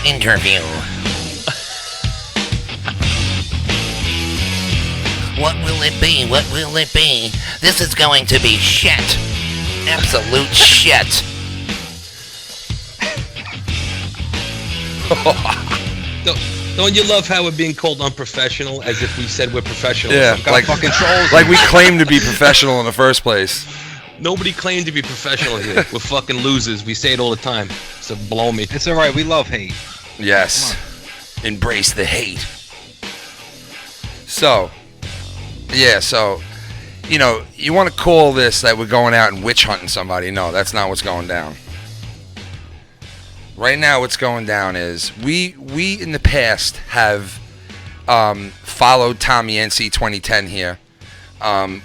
Interview. What will it be? What will it be? This is going to be shit. Absolute shit. Don't you love how we're being called unprofessional, as if we said we're professional? Yeah, like fucking trolls. Like we claim to be professional in the first place. Nobody claimed to be professional here. We're fucking losers. We say it all the time. So blow me. It's all right. We love hate. Yes. Embrace the hate. So, you know, you want to call this that we're going out and witch hunting somebody. No, that's not what's going down. Right now, what's going down is we in the past have followed TommyNC2010 here.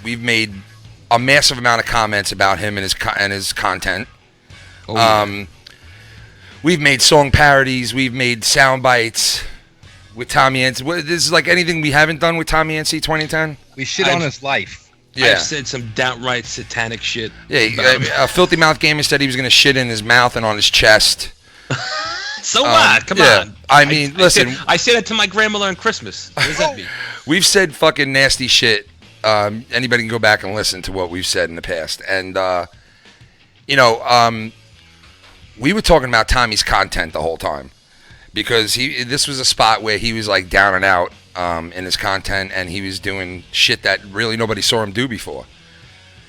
We've made a massive amount of comments about him and his content. Oh, yeah. We've made song parodies. We've made sound bites with TommyNC. This is like anything we haven't done with TommyNC2010. We shit on his life. Yeah. I've said some downright satanic shit. Yeah, Filthy Mouth Gamer said he was going to shit in his mouth and on his chest. So what? Come on. I mean, listen. I said that to my grandmother on Christmas. What does that mean? We've said fucking nasty shit. Anybody can go back and listen to what we've said in the past. And, we were talking about Tommy's content the whole time. Because this was a spot where he was like down and out in his content. And he was doing shit that really nobody saw him do before.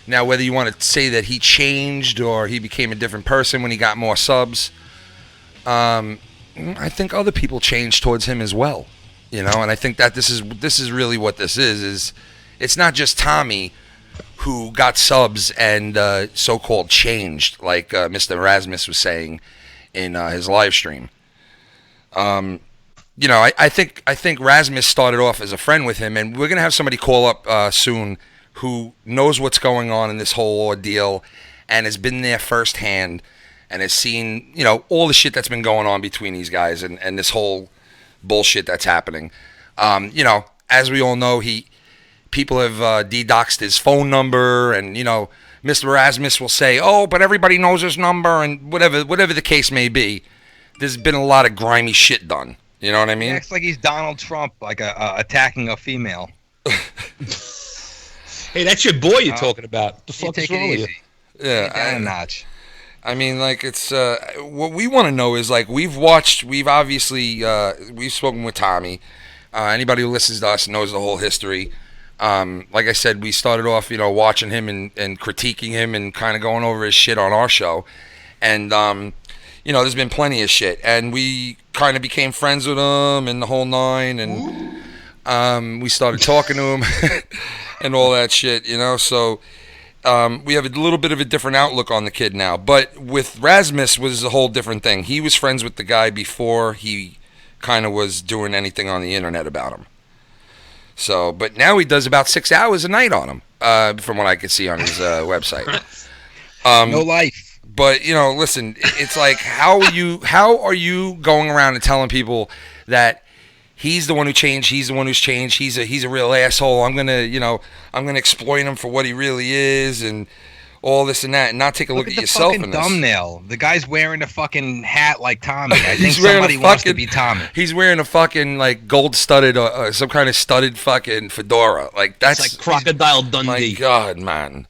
Now, whether you want to say that he changed or he became a different person when he got more subs, I think other people changed towards him as well, you know. And I think that this is really what this is it's not just Tommy who got subs and so-called changed, like Mr.Razmuss was saying in his live stream. I think Rasmus started off as a friend with him, and we're gonna have somebody call up soon who knows what's going on in this whole ordeal and has been there firsthand and has seen, you know, all the shit that's been going on between these guys and this whole bullshit that's happening. As we all know, people have de-doxed his phone number, and, you know, Mr. Rasmus will say, oh, but everybody knows his number, and whatever the case may be. There's been a lot of grimy shit done. You know what I mean? He acts like he's Donald Trump, like attacking a female. Hey, that's your boy you're talking about. The fuck is take wrong it with you? easy. Yeah, Take it down a notch. I mean, like, it's what we want to know is, like, we've obviously we've spoken with Tommy. Anybody who listens to us knows the whole history. Like I said, we started off, you know, watching him and critiquing him and kind of going over his shit on our show. And, there's been plenty of shit. And we kind of became friends with him and the whole nine. And we started talking to him and all that shit, you know. So we have a little bit of a different outlook on the kid now. But with Rasmus was a whole different thing. He was friends with the guy before he kind of was doing anything on the internet about him. So, but now he does about 6 hours a night on him, from what I could see on his website. No life. But, you know, listen, it's like, how are you going around and telling people that he's the one who changed, he's the one who's changed, he's a real asshole, I'm gonna exploit him for what he really is, and all this and that, and not take a look at yourself in the this. fucking thumbnail. The guy's wearing a fucking hat like Tommy. I think somebody wants to be Tommy. He's wearing a fucking, like, gold-studded, some kind of studded fucking fedora. Like, that's... It's like Crocodile Dundee.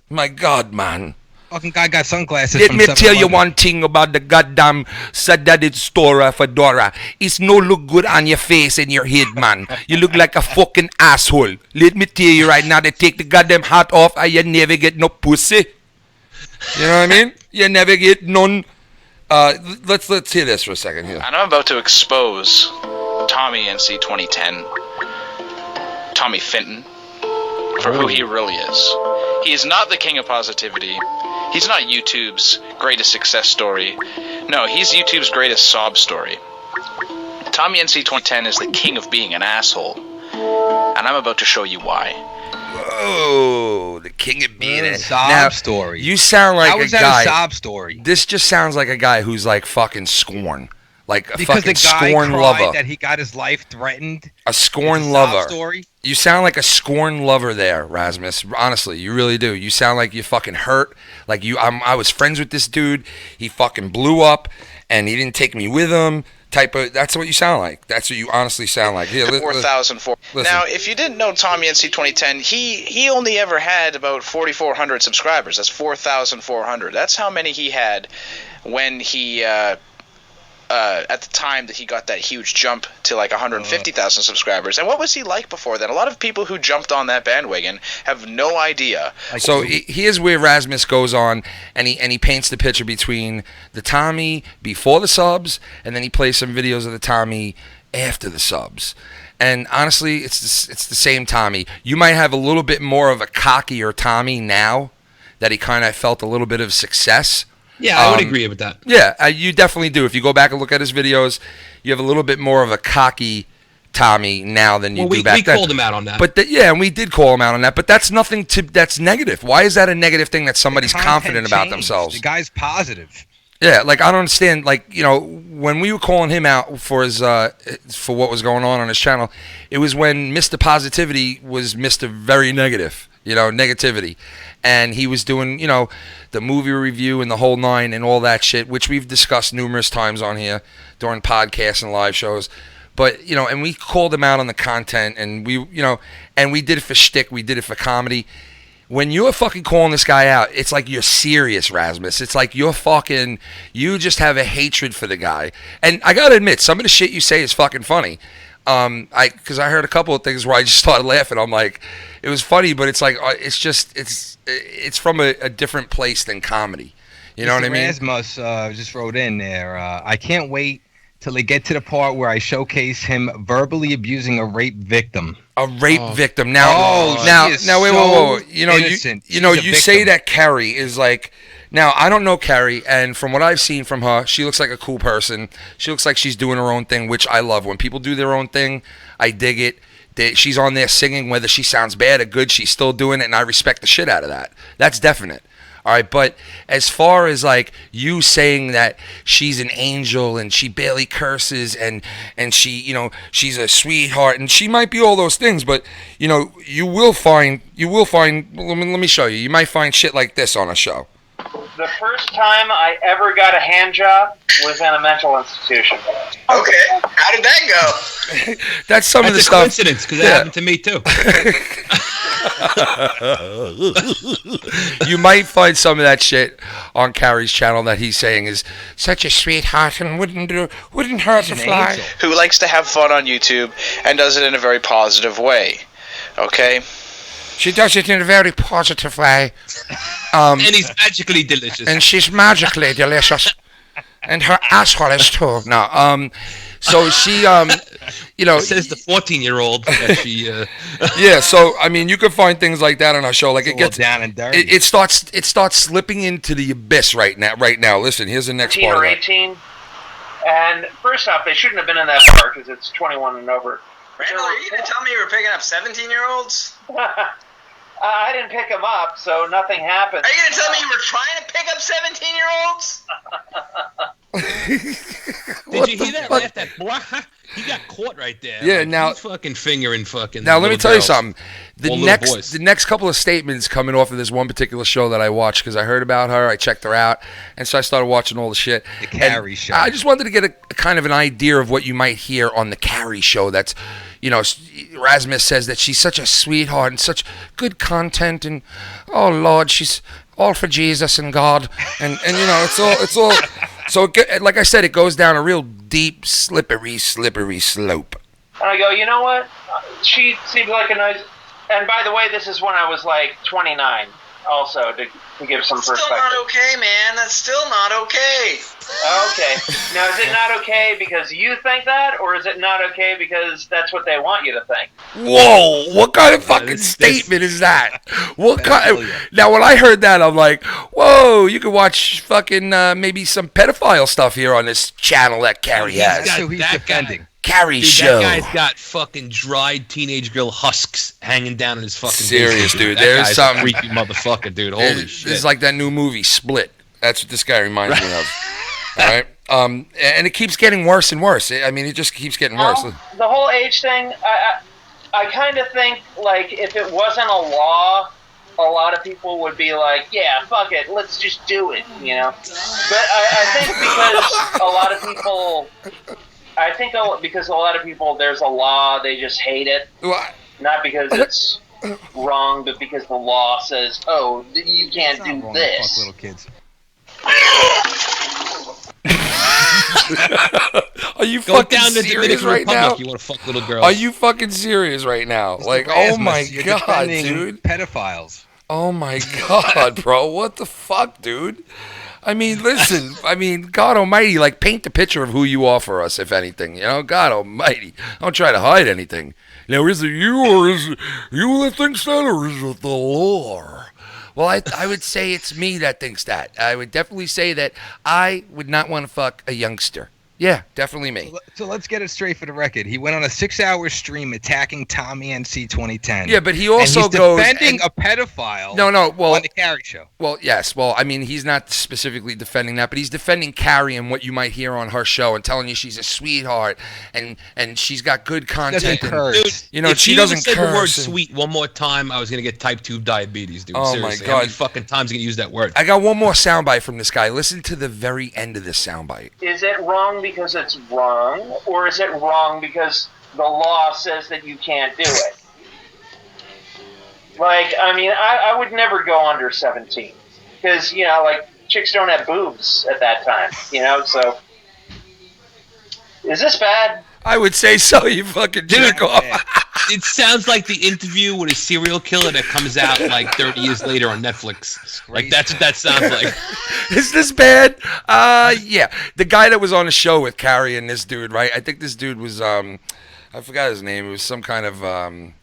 My God, man. Fucking guy got sunglasses. Let me tell you one thing about the goddamn studded fedora. It's no look good on your face and your head, man. You look like a fucking asshole. Let me tell you right now, they take the goddamn hat off and you never get no pussy. You know what I mean? You never get none. Let's hear this for a second here. And I'm about to expose TommyNC2010, Tommy Fenton, for who he really is. He is not the king of positivity. He's not YouTube's greatest success story. No, he's YouTube's greatest sob story. TommyNC2010 is the king of being an asshole. And I'm about to show you why. Whoa, the king of being a sob story. You sound like How is a guy. That a sob story? This just sounds like a guy who's like fucking scorn. Like a because fucking the guy scorn cried lover. that he got his life threatened. A scorn sob lover. Story? You sound like a scorn lover there, Rasmus. Honestly, you really do. You sound like you fucking hurt. Like I was friends with this dude. He fucking blew up, and he didn't take me with him type of. That's what you sound like. That's what you honestly sound like. Yeah, 4,004. Now, if you didn't know TommyNC2010, he only ever had about 4,400 subscribers. That's 4,400. That's how many he had when he at the time that he got that huge jump to like 150,000 subscribers. And what was he like before then? A lot of people who jumped on that bandwagon have no idea. So here's where Rasmus goes on, and he paints the picture between the Tommy before the subs, and then he plays some videos of the Tommy after the subs. And honestly, it's the same Tommy. You might have a little bit more of a cockier Tommy now that he kind of felt a little bit of success. Yeah, I would agree with that. Yeah, you definitely do. If you go back and look at his videos, you have a little bit more of a cocky Tommy now than you do back then. We called him out on that. But and we did call him out on that. But that's nothing that's negative. Why is that a negative thing that somebody's confident about themselves? The guy's positive. Yeah, like I don't understand. Like, you know, when we were calling him out for his for what was going on his channel, it was when Mr. Positivity was Mr. Very Negative. You know, negativity. And he was doing, you know, the movie review and the whole nine and all that shit, which we've discussed numerous times on here during podcasts and live shows. But, you know, and we called him out on the content, and we, you know, and we did it for shtick, we did it for comedy. When you're fucking calling this guy out, it's like you're serious, Rasmus. It's like you just have a hatred for the guy. And I gotta admit, some of the shit you say is fucking funny. Because I heard a couple of things where I just started laughing. I'm like, it was funny, but it's like, it's from a different place than comedy. You know what I mean? Rasmus just wrote in there, I can't wait till they get to the part where I showcase him verbally abusing a rape victim. A rape victim. Now, wait. You say that Carrie is like. Now, I don't know Carrie, and from what I've seen from her, she looks like a cool person. She looks like she's doing her own thing, which I love. When people do their own thing, I dig it. She's on there singing, whether she sounds bad or good, she's still doing it, and I respect the shit out of that. That's definite. All right, but as far as like you saying that she's an angel and she barely curses and she, you know, she's a sweetheart and she might be all those things, but you know, you will find. Let me show you. You might find shit like this on a show. The first time I ever got a hand job was in a mental institution. Okay, how did that go? That's some of the stuff. That's a coincidence, because that happened to me too. You might find some of that shit on Carrie's channel that he's saying is such a sweetheart and wouldn't hurt a fly. Who likes to have fun on YouTube and does it in a very positive way. Okay? She does it in a very positive way. And he's magically delicious. And she's magically delicious. And her asshole is too. No, so she, you know. It says the 14-year-old that she. Yeah, so, I mean, you can find things like that on our show. Like, it gets down and dirty. It starts slipping into the abyss right now. Listen, here's the next part of it. 18. And first off, they shouldn't have been in that bar because it's 21 and over. Randall, are you going to tell me you were picking up 17-year-olds? I didn't pick them up, so nothing happened. Are you going to tell me you were trying to pick up 17-year-olds? Did you hear that laugh? That he got caught right there. Yeah, like, now he's fucking fingering fucking. Now let me tell you something. The boys. next couple of statements coming off of this one particular show that I watched because I heard about her, I checked her out, and so I started watching all the shit. The Carrie show. I just wanted to get a kind of an idea of what you might hear on the Carrie show. That's, you know, Rasmus says that she's such a sweetheart and such good content, and oh Lord, she's all for Jesus and God, and you know, it's all. So, like I said, it goes down a real deep, slippery slope. And I go, you know what? She seemed like a nice... And by the way, this is when I was like 29, also, to give some perspective. Still not okay, man. That's still not okay. Okay. Now, is it not okay because you think that, or is it not okay because that's what they want you to think? Whoa! What kind of fucking statement is that? What kind? Now, when I heard that, I'm like, whoa! You could watch fucking maybe some pedophile stuff here on this channel that Carrie has. That's who he's defending. Carrie dude, show. That guy's got fucking dried teenage girl husks hanging down in his fucking serious, basement, dude. There's guy's some creepy motherfucker, dude. Holy shit! This is like that new movie Split. That's what this guy reminds me of. All right. And it keeps getting worse and worse. I mean, it just keeps getting worse. The whole age thing, I kind of think, like, if it wasn't a law, a lot of people would be like, yeah, fuck it, let's just do it, you know? But I think because a lot of people I think because a lot of people, there's a law, they just hate it. What? Not because it's wrong, but because the law says, "Oh, you can't do Fuck this." little kids. Are you Go fucking down to serious Dominican right Republic. now? You want to fuck little girls? Are you fucking serious right now? Like, oh Rasmus, my you're god, defending dude. pedophiles. Oh my god, bro. What the fuck, dude? I mean, listen. I mean, God Almighty, like, paint the picture of who you are for us, if anything. You know, God Almighty. Don't try to hide anything. Now, is it you or is it you that thinks that, or is it the law? Well, I would say it's me that thinks that. I would definitely say that I would not want to fuck a youngster. Yeah, definitely me. So let's get it straight for the record. He went on a 6-hour stream attacking TommyNC2010. Yeah, but he also and he's goes defending a pedophile. No, well, on the Carrie show. Well, yes. Well, I mean, he's not specifically defending that, but he's defending Carrie and what you might hear on her show and telling you she's a sweetheart and she's got good content. Doesn't curse. Dude, You know, if she you doesn't said curse the word and- sweet one more time, I was gonna get type 2 diabetes, dude. Oh, Seriously. my How many God. fucking times are you gonna use that word? I got one more soundbite from this guy. Listen to the very end of this soundbite. Is it wrong because it's wrong, or is it wrong because the law says that you can't do it? Like, I mean, I would never go under 17 because, you know, like, chicks don't have boobs at that time, you know, so is this bad? I would say so, you fucking jerk off. It sounds like the interview with a serial killer that comes out like 30 years later on Netflix. Like, that's what that sounds like. Is this bad? Yeah. The guy that was on the show with Carrie and this dude, right? I think this dude was, I forgot his name. It was some kind of,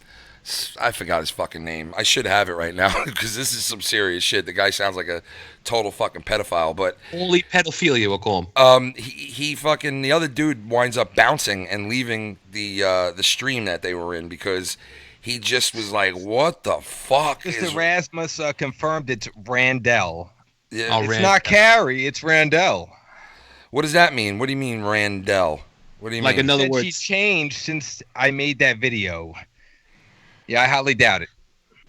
I forgot his fucking name. I should have it right now because this is some serious shit. The guy sounds like a total fucking pedophile, but Holy pedophilia, we'll call him. he fucking, the other dude winds up bouncing and leaving the stream that they were in because he just was like, what the fuck Mr. Rasmus confirmed it's Randell. Yeah, Oh, It's Rand- not Carrie, it's Randell. what does that mean? What do you mean, Randell? What do you Like mean? In other Said she words, changed since I made that video. Yeah, I highly doubt it.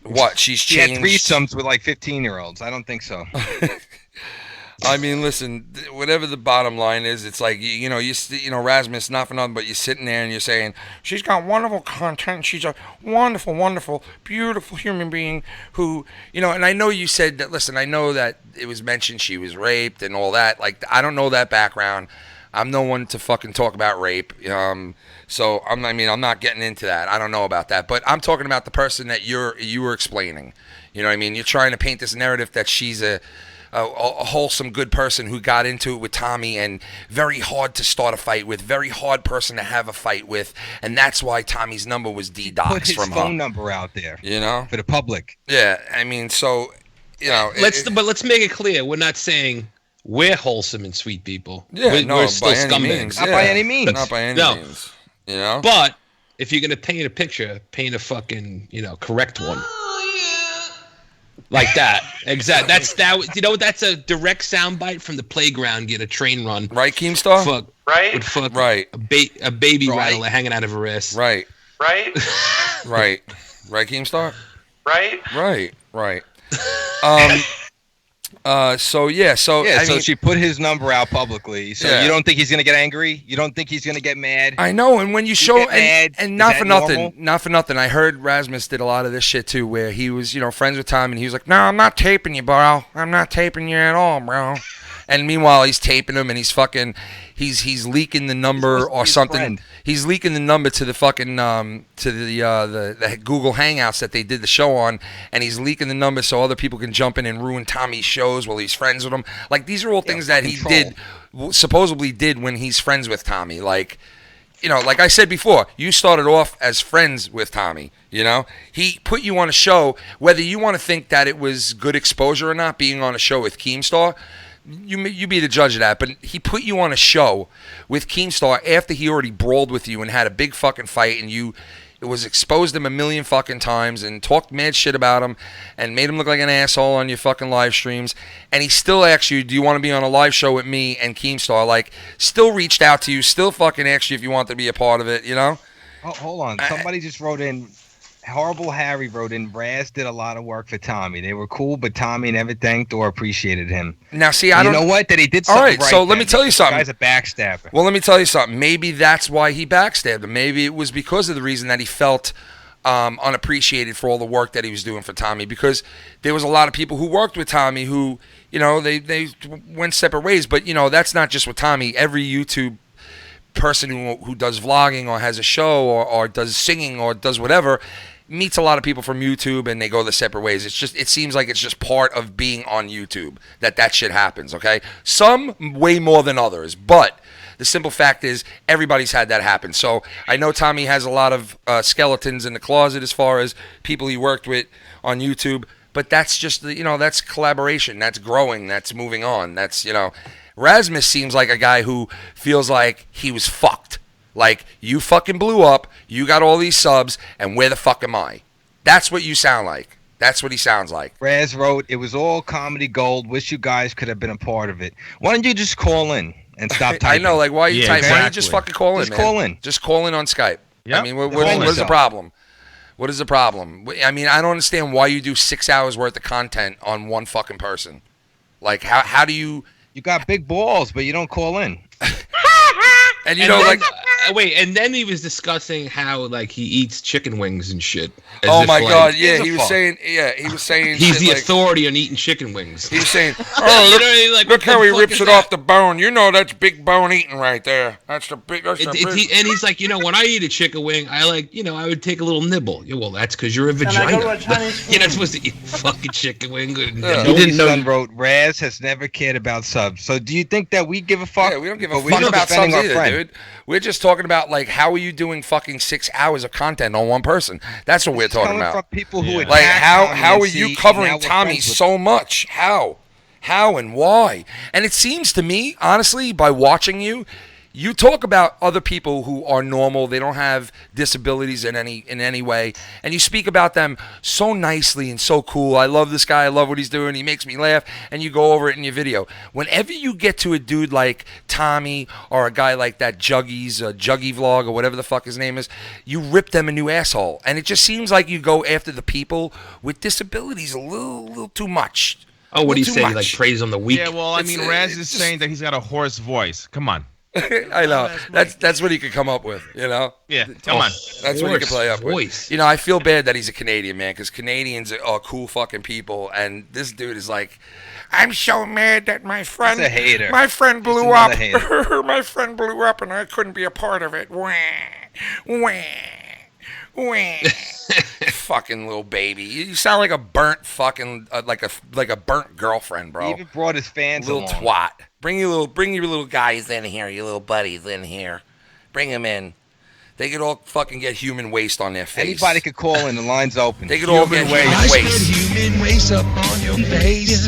What? She's She had changed. threesomes with like 15-year-olds. I don't think so. I mean, listen, whatever the bottom line is, it's like, you know, Rasmus, not for nothing, but you're sitting there and you're saying, she's got wonderful content. She's a wonderful, wonderful, beautiful human being who, you know, and I know you said that, listen, I know that it was mentioned she was raped and all that. Like, I don't know that background. I'm no one to fucking talk about rape. So I'm not getting into that. I don't know about that. But I'm talking about the person that you were explaining. You know what I mean? You're trying to paint this narrative that she's a wholesome, good person who got into it with Tommy and very hard to start a fight with, very hard person to have a fight with, and that's why Tommy's number was Put DDoXed his from phone her. number out there You know? for the public. Yeah, I mean, so, you know. but let's make it clear. We're not saying we're wholesome and sweet people. Yeah, we're, no, we're still by any scumbags. means. Not Yeah. by any means. Not by any No. means. You know? But if you're gonna paint a picture, paint a fucking, correct one. Like that. Exactly. That's a direct soundbite from the playground. Get a train run. Right, Keemstar? Fuck. Right? Would fuck Right. a baby Right. rattler hanging out of her ass. Right. Right? Right. Right, Keemstar? Right? Right. So Yeah, I so mean, she put his number out publicly. So Yeah. you don't think he's gonna get angry? You don't think he's gonna get mad? I know, and when you show get mad, and is not that for nothing, normal? not for nothing. I heard Rasmus did a lot of this shit too, where he was, friends with Tom, and he was like, "No, I'm not taping you, bro. I'm not taping you at all, bro." And meanwhile, he's taping him, and he's fucking, he's leaking the number supposed to be or his something. friend. He's leaking the number to the fucking to the Google Hangouts that they did the show on, and he's leaking the number so other people can jump in and ruin Tommy's shows while he's friends with him. Like, these are all things that he control. supposedly did when he's friends with Tommy. Like, like I said before, you started off as friends with Tommy. He put you on a show, whether you want to think that it was good exposure or not, being on a show with Keemstar. You be the judge of that, but he put you on a show with Keemstar after he already brawled with you and had a big fucking fight, and it was exposed him a million fucking times and talked mad shit about him and made him look like an asshole on your fucking live streams, and he still asked you, do you want to be on a live show with me and Keemstar? Like, still reached out to you, still fucking asked you if you want to be a part of it, Oh, hold on. Somebody just wrote in, Horrible Harry wrote in, Raz did a lot of work for Tommy. They were cool, but Tommy never thanked or appreciated him. Now, see, I don't know what? That he did All something right, so let then. me tell you something. The guy's a backstabber. Well, let me tell you something. Maybe that's why he backstabbed him. Maybe it was because of the reason that he felt unappreciated for all the work that he was doing for Tommy, because there was a lot of people who worked with Tommy who, you know, they went separate ways. But, you know, that's not just with Tommy. Every YouTube person who does vlogging or has a show or does singing or does whatever meets a lot of people from YouTube, and they go their separate ways. It seems like it's just part of being on YouTube that shit happens, okay? Some way more than others, but the simple fact is everybody's had that happen. So I know Tommy has a lot of skeletons in the closet as far as people he worked with on YouTube, but that's just, you know, that's collaboration, that's growing, that's moving on, that's, you know. Rasmus seems like a guy who feels like he was fucked. Like, you fucking blew up, you got all these subs, and where the fuck am I? That's what you sound like. That's what he sounds like. Raz wrote, it was all comedy gold. Wish you guys could have been a part of it. Why don't you just call in and stop typing? I know, like, why are you typing? Exactly. Why don't you just fucking call in, Just man? call in. Just call in on Skype. Yep. I mean, what is the problem? What is the problem? I mean, I don't understand why you do 6 hours worth of content on one fucking person. Like, how do you... You got big balls, but you don't call in. And you know, then, like... wait, and then he was discussing how, like, he eats chicken wings and shit. As Oh if, my like, God! Yeah, he was fuck. saying. Yeah, he was saying. he's shit the like, authority on eating chicken wings. He was saying, You "Oh, know look, what I mean? Like, look what the how he fuck rips is it that? off the bone. You know that's big bone eating right there. That's the big. That's the big." And he's like, you know, when I eat a chicken wing, I like, you know, I would take a little nibble. Yeah, well, that's because you're a I go vagina. to a Chinese You're not supposed to eat fucking chicken wing. And Yeah. you didn't know. Son wrote, Raz has never cared about subs. So do you think that we give a fuck? Yeah, we don't give a But we're fuck not about defending subs our either, friend. dude. We're just talking about, like, how are you doing fucking 6 hours of content on one person? That's what we're It's talking coming about. from people who Like, attack how Tommy are and you see, covering and now we're Tommy friends with so much? How and why? And it seems to me, honestly, by watching you, you talk about other people who are normal, they don't have disabilities in any way, and you speak about them so nicely and so cool. I love this guy, I love what he's doing, he makes me laugh, and you go over it in your video. Whenever you get to a dude like Tommy or a guy like that Juggy Vlog or whatever the fuck his name is, you rip them a new asshole. And it just seems like you go after the people with disabilities a little too much. Oh, what do you Too say? much. Like praise on the weak. Yeah, well, I It's, mean, Raz it's is just- saying that he's got a hoarse voice. Come on. I know. That's what he could come up with, you know? Yeah, come on. That's what he could play up with. Voice. You know, I feel bad that he's a Canadian, man, because Canadians are cool fucking people, and this dude is like, I'm so mad that my friend, He's a hater. my friend He's blew up. another hater. My friend blew up, and I couldn't be a part of it. Wah, wah, wah. Fucking little baby, you sound like a burnt fucking like a burnt girlfriend, He bro. even brought his fans Little along. twat. Bring your little Guys in here, you little buddies in here. Bring them in. They could all fucking get human waste on their face. Anybody could call in. The line's open. They could all get human I spit waste. human waste up on your face,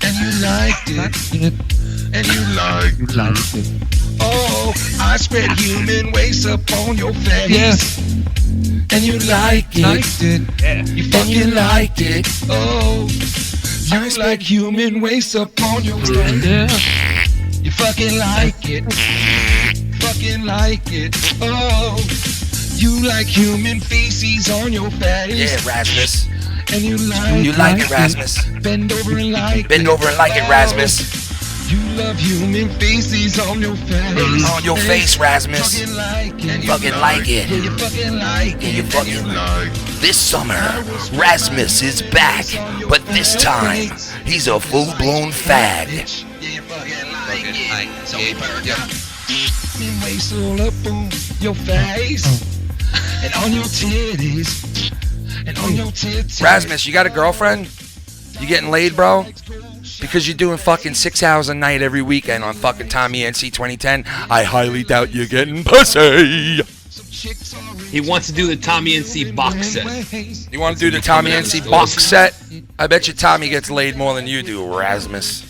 and you liked it, and you liked it. Oh, I spit human waste up on your face, and you liked it, you fucking liked it. Oh, you like human waste up on your face, you fucking like it, fucking like it. Oh, you like human feces on your face. Yeah, Rasmus. And you You like it, Rasmus. Bend over and like Bend over and like it, Rasmus. You love human feces on your face. On your face, Rasmus. Fucking like it. Fucking like it. Yeah, you fucking like it. you fucking like This summer, Rasmus is back, but this time, he's a full-blown fag. Yeah, you fucking like it. So you human waste all up on your face. And on your titties. And on your titties. Rasmus, you got a girlfriend? You getting laid, bro? Because you're doing fucking 6 hours a night every weekend on fucking TommyNC2010. I highly doubt you're getting pussy. He wants to do the Tommy NC box set. You want to do the Tommy NC box set? I bet you Tommy gets laid more than you do, Rasmus.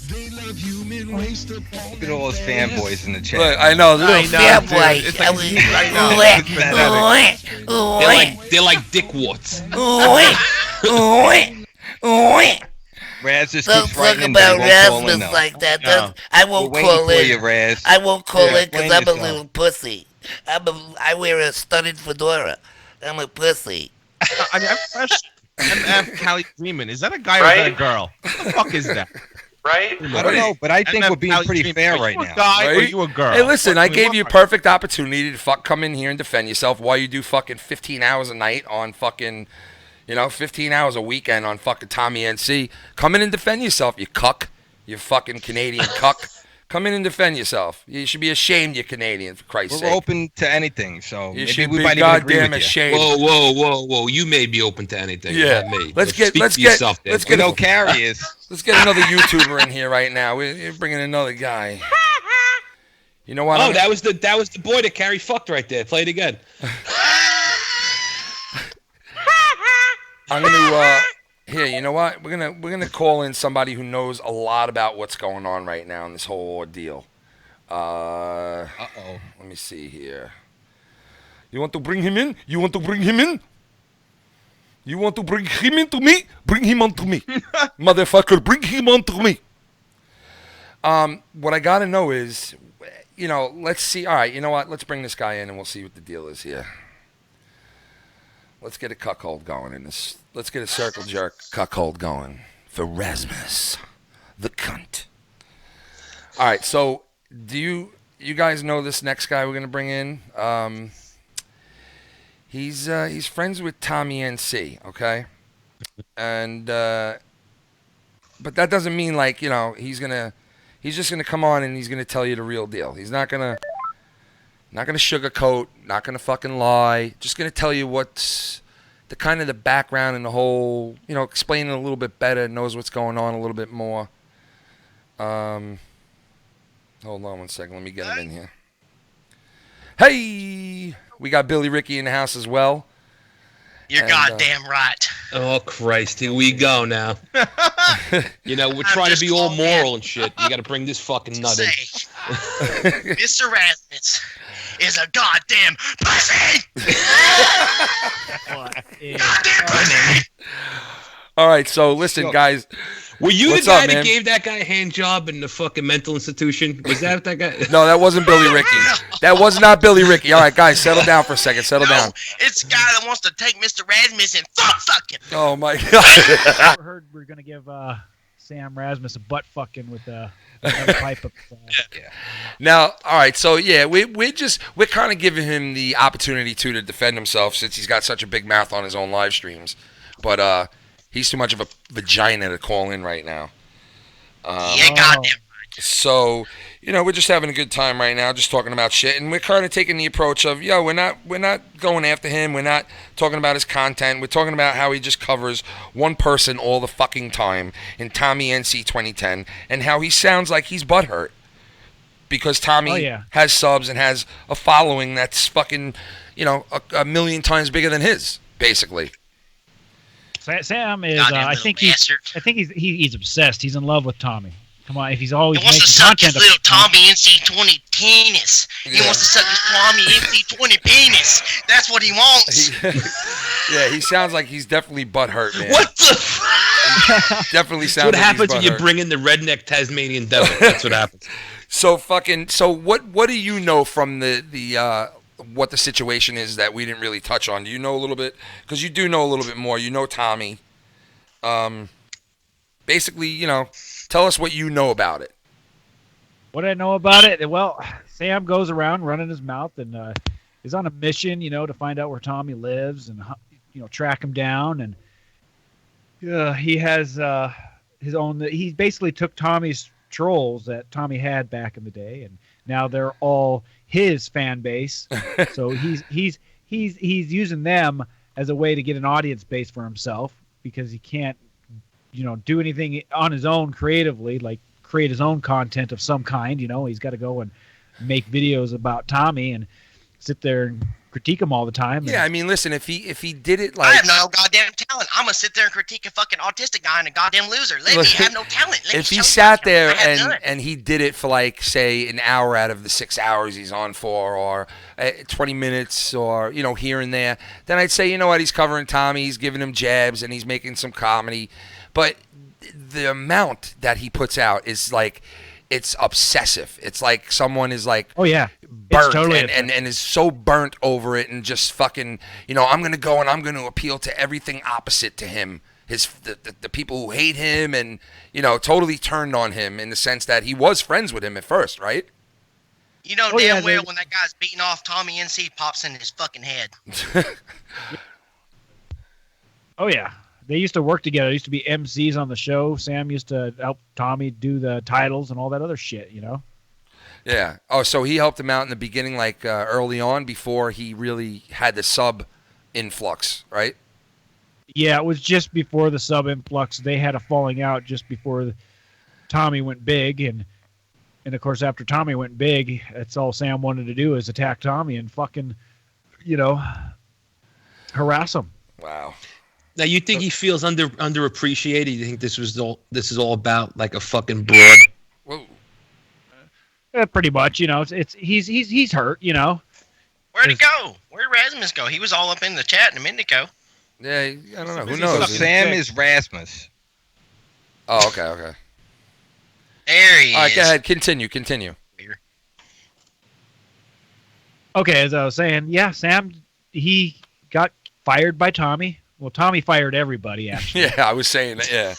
Look at all his fanboys in the chat. Look, I know, little Yeah, dude. boy. It's like he's right now. They're like dick warts. Raz just Don't keeps talk writing in, about but he won't call in, Rasmus though. like that. No. I We're won't waiting call for you, in. Raz. I won't call Yeah, in because explain I'm a yourself. little pussy. I wear a studded fedora. I'm a pussy. I mean, I'm fresh. MF Callie Freeman. Is that a guy or is that a girl? What the fuck is that? Right? I don't know, but I think we're being pretty fair right now. Are you a guy or are you a girl? Hey, listen, I gave you what- perfect opportunity to come in here and defend yourself while you do fucking 15 hours a night on fucking, 15 hours a weekend on fucking Tommy NC. Come in and defend yourself, you cuck. You fucking Canadian cuck. Come in and defend yourself. You should be ashamed you're Canadian, for Christ's sake. We're open to anything, so You maybe should we be might even agree goddamn with you. ashamed. Whoa! You may be open to anything. Yeah. Not me. Let's get speak for yourself, Dan. We know Carrie is. Let's get another YouTuber in here right now. We're bringing another guy. You know what? Oh, that was the boy that Carrie fucked right there. Play it again. I'm gonna here. You know what? We're gonna call in somebody who knows a lot about what's going on right now in this whole ordeal. Let me see here. You want to bring him in? You want to bring him in? You want to bring him into me? Bring him onto me, motherfucker. Bring him onto me. What I gotta know is, let's see. All right, you know what? Let's bring this guy in and we'll see what the deal is here. Let's get a cuckold going in this. Let's get a circle jerk cuckold going for Rasmus, the cunt. All right, so do you guys know this next guy we're gonna bring in? He's friends with TommyNC, okay? And but that doesn't mean like he's just gonna come on and he's gonna tell you the real deal. He's not gonna sugarcoat, not gonna fucking lie. Just gonna tell you what's the kind of the background and the whole, explain it a little bit better, knows what's going on a little bit more. Hold on one second, let me get him in here. Hey, we got Billy Ricky in the house as well. You're goddamn right. Oh Christ, here we go now. We're trying to be all moral and shit. You got to bring this fucking nut in. Mr. Rasmus is a goddamn pussy. Goddamn pussy. All right, so listen, guys. Were you What's the guy up, that man? gave that guy a hand job in the fucking mental institution? Was that guy? No, that wasn't Billy Ricky. That was not Billy Ricky. All right, guys, settle down for a second. Settle down. It's the guy that wants to take Mr. Rasmus and fuck him. Oh my God. I heard we're gonna give Sam Rasmus a butt fucking with another pipe up. Now, all right, so yeah, we're kind of giving him the opportunity to defend himself since he's got such a big mouth on his own live streams, but he's too much of a vagina to call in right now. Yeah, goddamn. So, we're just having a good time right now, just talking about shit, and we're kind of taking the approach of, we're not going after him, we're not talking about his content, we're talking about how he just covers one person all the fucking time in TommyNC2010, and how he sounds like he's butthurt because Tommy has subs and has a following that's fucking, a million times bigger than his, basically. Sam is. I think he's obsessed. He's in love with Tommy. Come on, if he's always making content. He wants to suck his little Tommy NC20 penis. He wants to suck his Tommy NC20 penis. That's what he wants. Yeah, he sounds like he's definitely butthurt, man. What the? Definitely sounds. What like happens when he's you bring in the redneck Tasmanian devil? That's what happens. So what do you know from the what the situation is that we didn't really touch on? Do you know a little bit? Because you do know a little bit more. You know Tommy. Basically, tell us what you know about it. What I know about it? Well, Sam goes around running his mouth and is on a mission, to find out where Tommy lives and track him down. And he has his own. He basically took Tommy's trolls that Tommy had back in the day, and now they're all his fan base. So he's using them as a way to get an audience base for himself because he can't do anything on his own creatively, like create his own content of some kind. He's got to go and make videos about Tommy and sit there and critique him all the time. Yeah, I mean, listen, if he did it like I have no goddamn talent. I'm gonna sit there and critique a fucking autistic guy and a goddamn loser. Let me have no talent. If he sat there and he did it for like say an hour out of the 6 hours he's on for, or 20 minutes, or here and there, then I'd say he's covering Tommy, he's giving him jabs, and he's making some comedy. But the amount that he puts out is like it's obsessive. It's like someone is like Oh yeah, burnt it's totally and is so burnt over it and just fucking, I'm going to go and I'm going to appeal to everything opposite to him. The people who hate him and, totally turned on him in the sense that he was friends with him at first, right? You know damn well when that guy's beating off Tommy NC pops in his fucking head. Oh yeah, they used to work together. They used to be MCs on the show. Sam used to help Tommy do the titles and all that other shit, Yeah. Oh, so he helped him out in the beginning, like early on before he really had the sub influx, right? Yeah, it was just before the sub influx. They had a falling out just before Tommy went big, and of course after Tommy went big, that's all Sam wanted to do is attack Tommy and fucking, harass him. Wow. Now you think he feels underappreciated? You think this is all about like a fucking broad? Whoa. Pretty much, he's hurt, Where'd he go? Where'd Rasmus go? He was all up in the chat a minute ago. Yeah, I don't know. Who knows? Sam is Rasmus. Oh, okay. There he is. All right, go ahead. Continue. Okay, as I was saying, yeah, Sam, he got fired by Tommy. Well, Tommy fired everybody, actually. Yeah, I was saying that, yeah.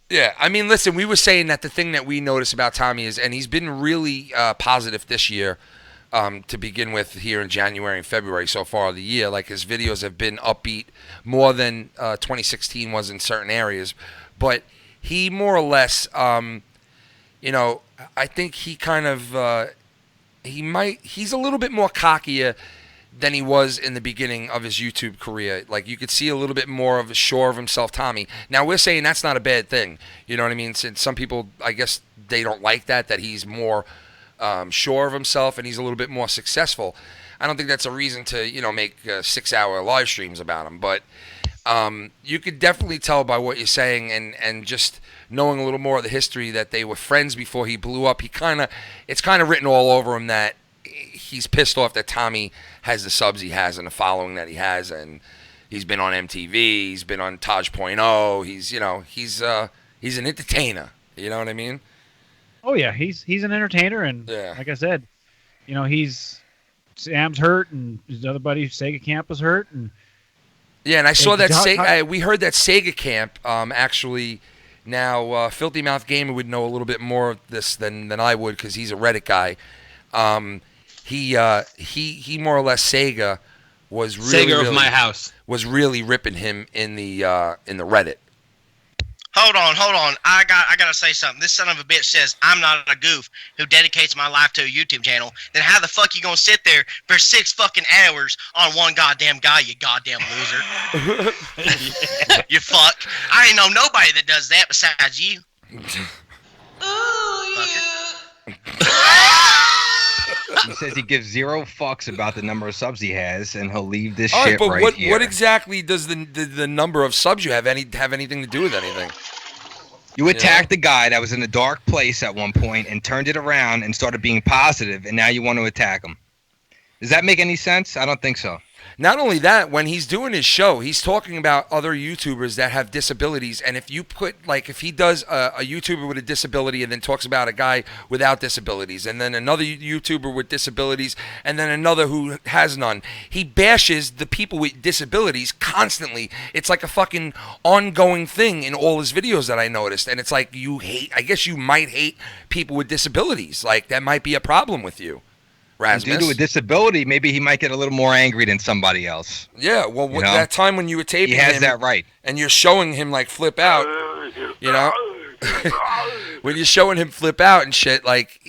Yeah, I mean, listen, we were saying that the thing that we notice about Tommy is, and he's been really positive this year to begin with here in January and February so far of the year. Like, his videos have been upbeat more than 2016 was in certain areas. But he more or less, I think he kind of, he's a little bit more cockier than he was in the beginning of his YouTube career. Like, you could see a little bit more of a sure of himself Tommy. Now, we're saying that's not a bad thing. You know what I mean? Since some people, I guess, they don't like that he's more sure of himself and he's a little bit more successful. I don't think that's a reason to, make 6-hour live streams about him. But you could definitely tell by what you're saying and just knowing a little more of the history that they were friends before he blew up. It's kind of written all over him that he's pissed off that Tommy has the subs he has and the following that he has, and he's been on MTV, he's been on Taj.0, he's an entertainer. You know what I mean? Oh yeah, he's an entertainer, and like I said, Sam's hurt, and his other buddy Sega Camp was hurt, and I saw that we heard that Sega Camp actually. Now, Filthy Mouth Gamer would know a little bit more of this than I would because he's a Reddit guy. He more or less Sega was really Sega of my house was really ripping him in the Reddit. Hold on. I gotta say something. This son of a bitch says I'm not a goof who dedicates my life to a YouTube channel. Then how the fuck you gonna sit there for 6 fucking hours on one goddamn guy, you goddamn loser? You fuck. I ain't know nobody that does that besides you. He says he gives 0 fucks about the number of subs he has, and he'll leave this All shit right, but here. what exactly does the number of subs you have anything to do with anything? You attacked the guy that was in a dark place at one point and turned it around and started being positive, and now you want to attack him. Does that make any sense? I don't think so. Not only that, when he's doing his show, he's talking about other YouTubers that have disabilities. And if you put, like, if he does a YouTuber with a disability and then talks about a guy without disabilities, and then another YouTuber with disabilities, and then another who has none, he bashes the people with disabilities constantly. It's like a fucking ongoing thing in all his videos that I noticed. And it's like I guess you might hate people with disabilities. Like, that might be a problem with you. Rasmus. Due to a disability, maybe he might get a little more angry than somebody else. Yeah, well, that time when you were taping him, he has that right, and you're showing him like flip out, when you're showing him flip out and shit, like,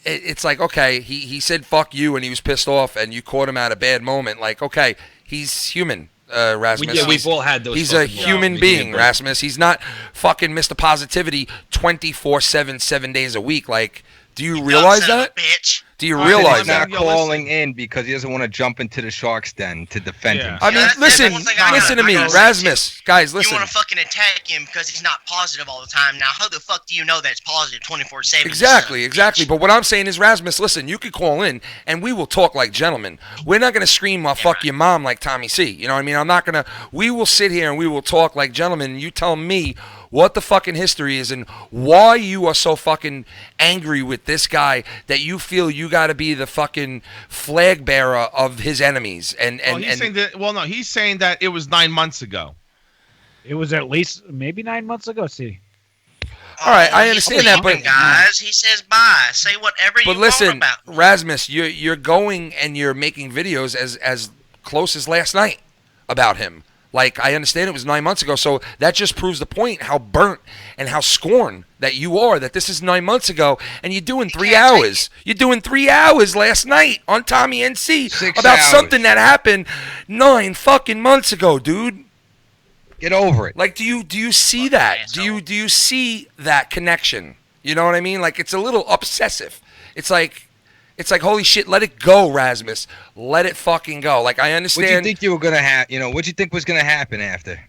it's like, okay, he said fuck you and he was pissed off, and you caught him at a bad moment. Like, okay, he's human. Rasmus. We've all had those. He's a human being, Rasmus. He's not fucking Mr. Positivity 24/7, 7 days a week. Like, do you realize that? Bitch. Do you All right, realize He's that? not calling in because he doesn't want to jump into the shark's den to defend Yeah. him. I mean, that's listen, one thing I listen to gotta- me, I gotta say, Rasmus. Guys, You listen. want to fucking attack him because he's not positive all the time. Now, how the fuck do you know that's positive 24/7? Exactly. But what I'm saying is, Rasmus, listen, you could call in and we will talk like gentlemen. We're not going to scream, fuck your mom like Tommy C. You know what I mean? I'm not going to, we will sit here and we will talk like gentlemen, and you tell me what the fucking history is and why you are so fucking angry with this guy that you feel you got to be the fucking flag bearer of his enemies. He's saying that it was 9 months ago. It was at least maybe 9 months ago. See. All right, I he's understand that, but leaving, guys, he says bye. Say whatever you but listen, want about me. Rasmus, you're going and you're making videos as close as last night about him. Like, I understand it was 9 months ago, so that just proves the point how burnt and how scorned that you are, that this is 9 months ago, and you're doing 3 hours. You're doing 3 hours last night on TommyNC 6 about hours. something that happened 9 fucking months ago, dude. Get over it. Like, do you see that? Do you see that connection? You know what I mean? Like, it's a little obsessive. It's like holy shit, let it go, Rasmus. Let it fucking go. Like, I understand. What do you think you were gonna have? What do you think was gonna happen after?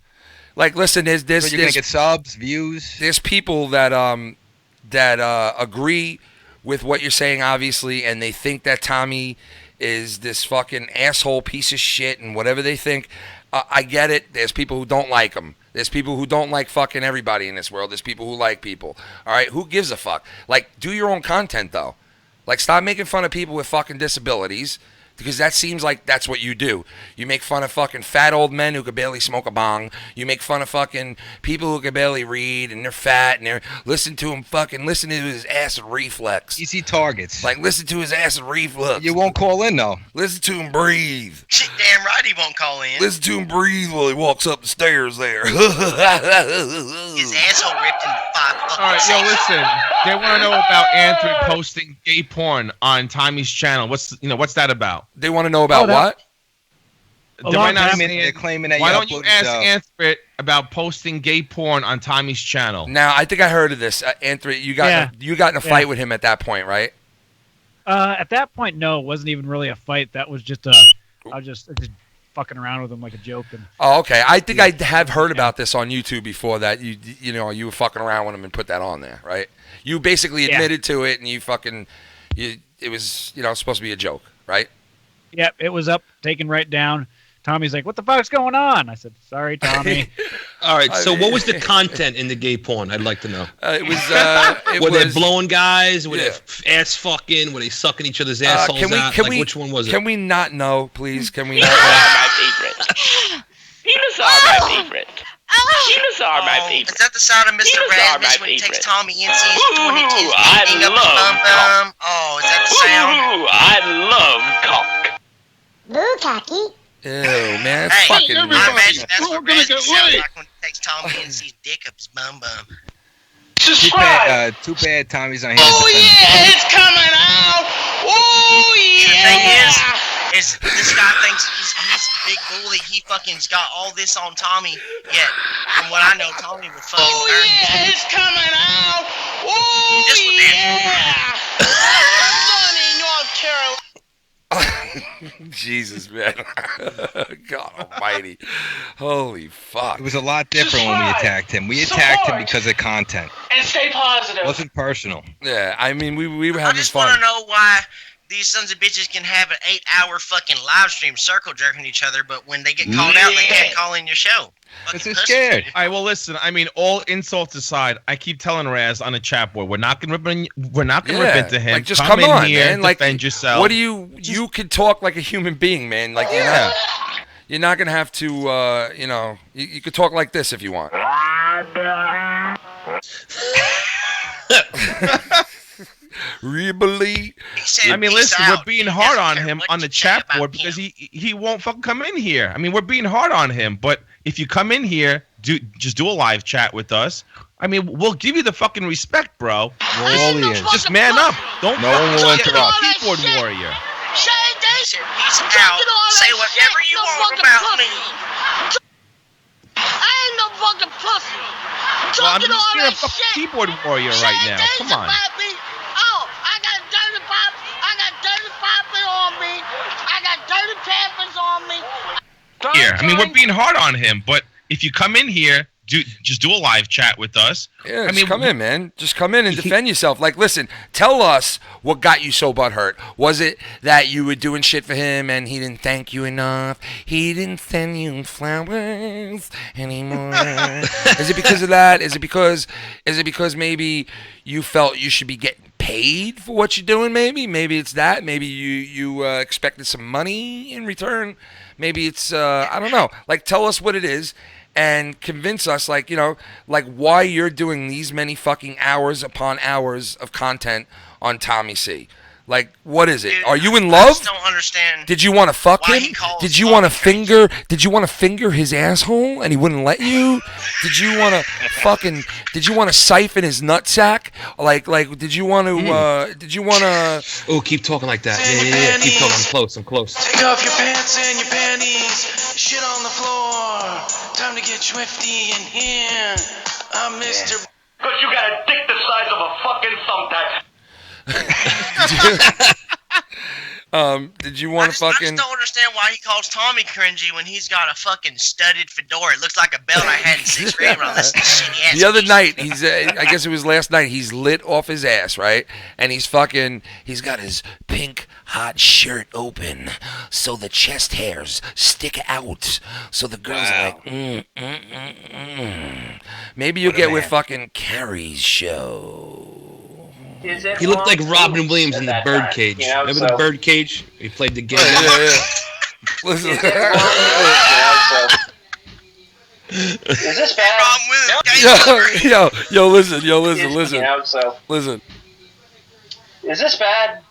Like, listen, So you're gonna get subs, views. there's people that agree with what you're saying, obviously, and they think that Tommy is this fucking asshole piece of shit and whatever they think. I get it. There's people who don't like him. There's people who don't like fucking everybody in this world. There's people who like people. All right, who gives a fuck? Like, do your own content, though. Like, stop making fun of people with fucking disabilities, because that seems like that's what you do. You make fun of fucking fat old men who could barely smoke a bong. You make fun of fucking people who could barely read and they're fat and they're listen to his acid reflex. Easy targets. Like, listen to his acid reflex. You won't call in though. Listen to him breathe. Shit, damn right he won't call in. Listen to him breathe while he walks up the stairs there. His asshole ripped into 5 fucking All right, yo, sections. listen. They want to know about Anthony posting gay porn on Tommy's channel. What's that about? They want to know about what? They're claiming that Why you don't you uploaded ask the- Anthony about posting gay porn on Tommy's channel? Now, I think I heard of this. Anthony, you got in a fight with him at that point, right? At that point, no, it wasn't even really a fight. That was just I was just fucking around with him like a joke. And Oh, okay. I think I have heard about this on YouTube before, that you were fucking around with him and put that on there, right? You basically admitted to it, and it was supposed to be a joke, right? Yep, it was up, taken right down. Tommy's like, "What the fuck's going on?" I said, "Sorry, Tommy." All right, so what was the content in the gay porn? I'd like to know. Were they blowing guys? Were they ass fucking? Were they sucking each other's assholes out? Which one was it? Can we not know, please? Can we not Penis know? are my favorite. Penis are my favorite. Penis are my favorite. Is that the sound of Mr. Penis are Razmuss my when he takes favorite. TommyNC2010's I beating up his love bum? Oh, is that the sound? Ooh, I love cock. Bukkake. Ew, man, Hey, fucking. I imagine that's what gonna Razmuss get sounds laid. like when he takes TommyNC's dick up his bum. Too bad Tommy's not here. Oh yeah, it's coming out. Oh The yeah. thing is this guy thinks he's a big bully. He fucking's got all this on Tommy. Yet, from what I know, Tommy would fucking Oh burn yeah, his it's coming out. Oh This one yeah. Sunny, North Carolina. Jesus, man. God almighty. Holy fuck. It was a lot different when we attacked him. We attacked him because of content. And stay positive. It wasn't personal. Yeah, I mean, we were I having just want to fun. know why these sons of bitches can have an 8-hour fucking live stream circle jerking each other, but when they get called out, they can't call in your show. Because they're scared. All right, well, listen. I mean, all insults aside, I keep telling Raz on the chat board, we're not gonna rip into him. Like, just come in on, here, man. Like, defend yourself. what do you can talk like a human being, man. Like, you're not gonna have to, you could talk like this if you want. Really? I mean, listen, we're being hard on him on the chat board because he won't fucking come in here. I mean, we're being hard on him, but if you come in here, just do a live chat with us. I mean, we'll give you the fucking respect, bro. We're all ears. Just man up. Don't No one will fucking interrupt. keyboard warrior. Peace out. Say whatever you want about me. I ain't no fucking pussy. Well, I'm Talking just all being a that fucking shit. keyboard warrior right now. Come on. Oh, I got dirty pop. I got here. I mean, we're being hard on him, but if you come in here, just do a live chat with us. Yeah, I mean, come in, man. Just come in and defend yourself. Like, listen, tell us what got you so butthurt. Was it that you were doing shit for him and he didn't thank you enough? He didn't send you flowers anymore. Is it because of that? Is it because maybe you felt you should be getting paid for what you're doing? Maybe it's that. Maybe you expected some money in return. Maybe it's I don't know. Like, tell us what it is. And convince us, like why you're doing these many fucking hours upon hours of content on Tommy C. Like, what is it? Dude, are you in love? I just don't understand. Did you want to fuck why him? he calls Did you Tommy want to crazy. finger? Did you want to finger his asshole and he wouldn't let you? Did you want to fucking? Did you want to siphon his nutsack? Like, did you want to? Did you want to? Oh, keep talking like that. Yeah. Keep talking. I'm close. Take off your pants and your panties. Shit on the floor. Time to get swifty in here. I'm Mr. Because you got a dick the size of a fucking thumbtack. Did you want to fucking? I just don't understand why he calls Tommy cringy when he's got a fucking studded fedora. It looks like a belt I had in 6th grade when I listened to shitty ass The other music. night, he's I guess it was last night, he's lit off his ass, right? And he's got his pink hot shirt open so the chest hairs stick out. So the girls are like, Maybe you'll get with fucking Carrie's show. He looked like Robin Williams in the Birdcage. Remember the Birdcage? He played the game. Yeah. Listen. Is this bad? Yo, listen. Listen. Is this bad?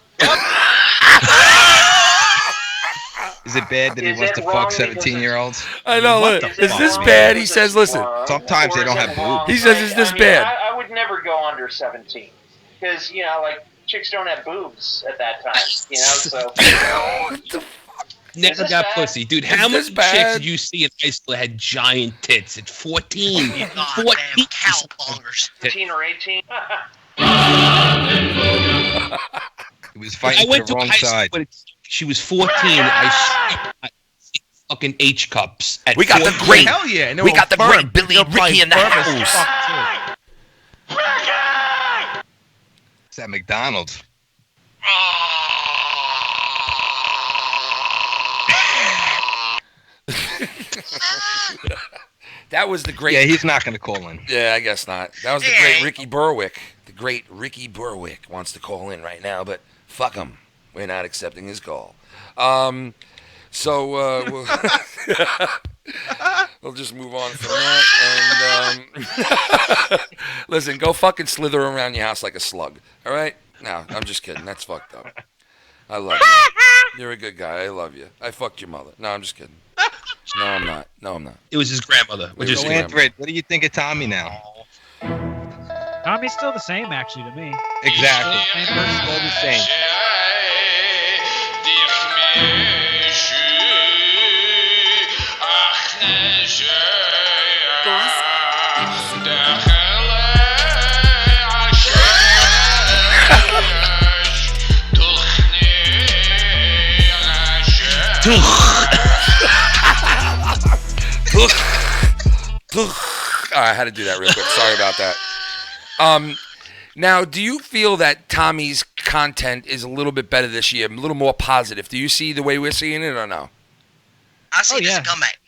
Is it bad that he wants to fuck 17-year-olds? I know. Is this bad? He says, listen. Sometimes they don't have boobs. He says, is this bad? I would never go under 17. Because, like, chicks don't have boobs at that time, so... What the fuck? Never got bad? pussy. Dude, how many chicks did you see in high school that had giant tits at 14? 14 cowbongers. 15 or 18? He was fighting for the wrong side. But she was 14. I shot 6 fucking H cups. We got the great. Hell yeah. We got the great Billy Ricky in the house. It's at McDonald's. That was the great. Yeah, he's not going to call in. Yeah, I guess not. That was the great Ricky Berwick. The great Ricky Berwick wants to call in right now, but fuck him. We're not accepting his call. We'll just move on from that. And listen, go fucking slither around your house like a slug. All right? No, I'm just kidding. That's fucked up. I love you. You're a good guy. I love you. I fucked your mother. No, I'm just kidding. No, I'm not. It was his grandmother. So, Andred, what do you think of Tommy now? Tommy's still the same, actually, to me. Exactly. Same person. Still the same. I had to do that real quick. Sorry about that. Now, do you feel that Tommy's content is a little bit better this year, a little more positive? Do you see the way we're seeing it or no? I see this comeback.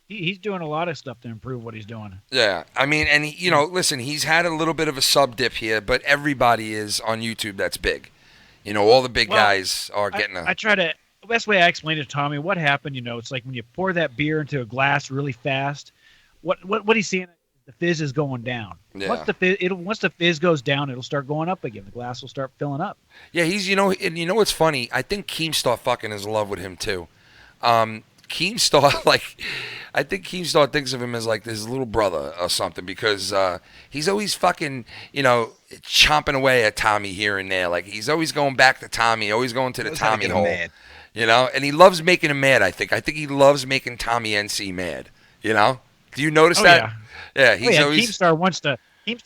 He's doing a lot of stuff to improve what he's doing. Yeah, I mean, and listen, he's had a little bit of a sub dip here, but everybody is on YouTube that's big. All the big guys are getting I try to. The best way I explain it to Tommy, what happened, it's like when you pour that beer into a glass really fast. What he's seeing, the fizz is going down. Yeah. Once the fizz goes down, it'll start going up again. The glass will start filling up. Yeah, he's and what's funny? I think Keemstar fucking is in love with him too. Keemstar, I think Keemstar thinks of him as like his little brother or something because he's always fucking, chomping away at Tommy here and there. Like he's always going back to Tommy, always going to the Tommy hole. Mad. And he loves making him mad. I think he loves making Tommy NC mad. Do you notice that? Yeah, he's always. Keemstar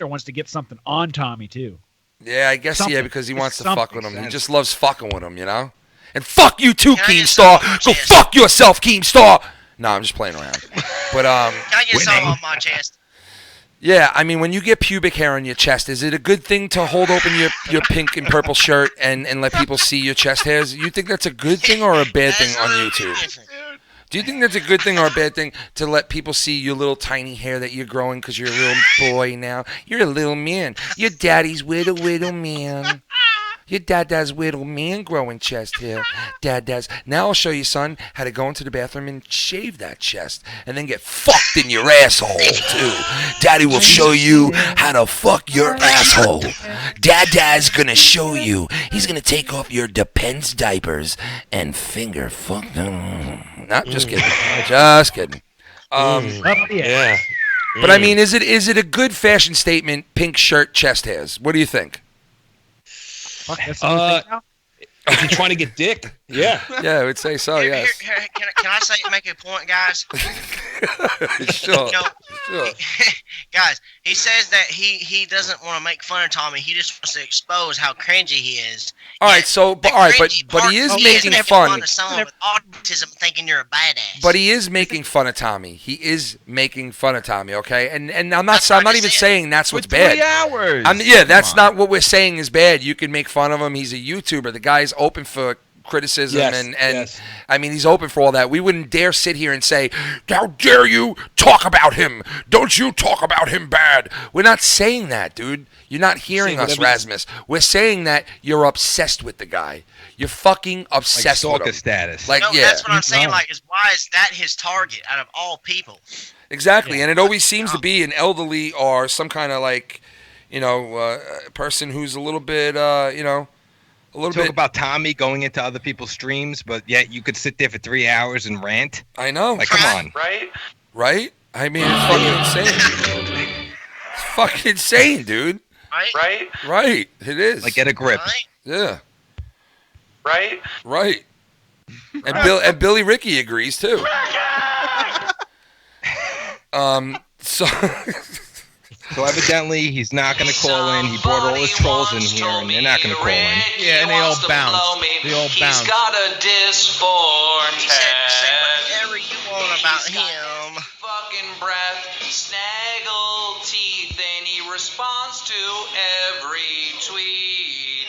wants to get something on Tommy too. Yeah, I guess Something. because he wants to Something. fuck with him. He just loves fucking with him, And fuck you too, Keemstar. Go fuck yourself, Keemstar. No, I'm just playing around. But Can I get some off my chest? yeah, I mean, when you get pubic hair on your chest, is it a good thing to hold open your pink and purple shirt and let people see your chest hairs? You think that's a good thing or a bad thing on YouTube? Do you think that's a good thing or a bad thing to let people see your little tiny hair that you're growing because you're a little boy now? You're a little man. Your daddy's little man. Your dada's little man growing chest hair. Dada's. Now I'll show you, son, how to go into the bathroom and shave that chest and then get fucked in your asshole, too. Daddy will show you how to fuck your asshole. Dada's gonna show you. He's gonna take off your Depends diapers and finger fuck them. Not just kidding. Just kidding. Yeah. But I mean, is it a good fashion statement? Pink shirt, chest hairs. What do you think? That's what we think now? If you're trying to get dick, yeah. Yeah, I would say so. Yes. Can I make a point, guys? Sure. You know, Sure. guys, he says that he doesn't want to make fun of Tommy. He just wants to expose how cringy he is. All right, so but he is making fun. Of someone with autism thinking you're a badass. But he is making fun of Tommy. He is making fun of Tommy. Okay, and I'm not even saying that's what's bad. 3 hours. That's not what we're saying is bad. You can make fun of him. He's a YouTuber. The guy's open for criticism and I mean, he's open for all that. We wouldn't dare sit here and say, how dare you talk about him? Don't you talk about him bad. We're not saying that, dude. You're not hearing us, Rasmus. We're saying that you're obsessed with the guy. You're fucking obsessed with him. Status. Like, no, yeah. That's what I'm saying. Like, why is that his target out of all people? Exactly, and it always seems to be an elderly or some kind of like, person who's a little bit, a little Talk bit about Tommy going into other people's streams, but yet you could sit there for 3 hours and rant. I know. Like, come on. Right? I mean, it's fucking insane. It's fucking insane, dude. Right. It is. Like, get a grip. Yeah. Right? Right. And Billy Ricky agrees too. So evidently he's not going to call in. He brought all his trolls in here, and they're not going to call in. Yeah, and they all bounced. He's got a disformed He said say whatever you want about him. fucking breath, snaggle teeth, and he responds to every tweet.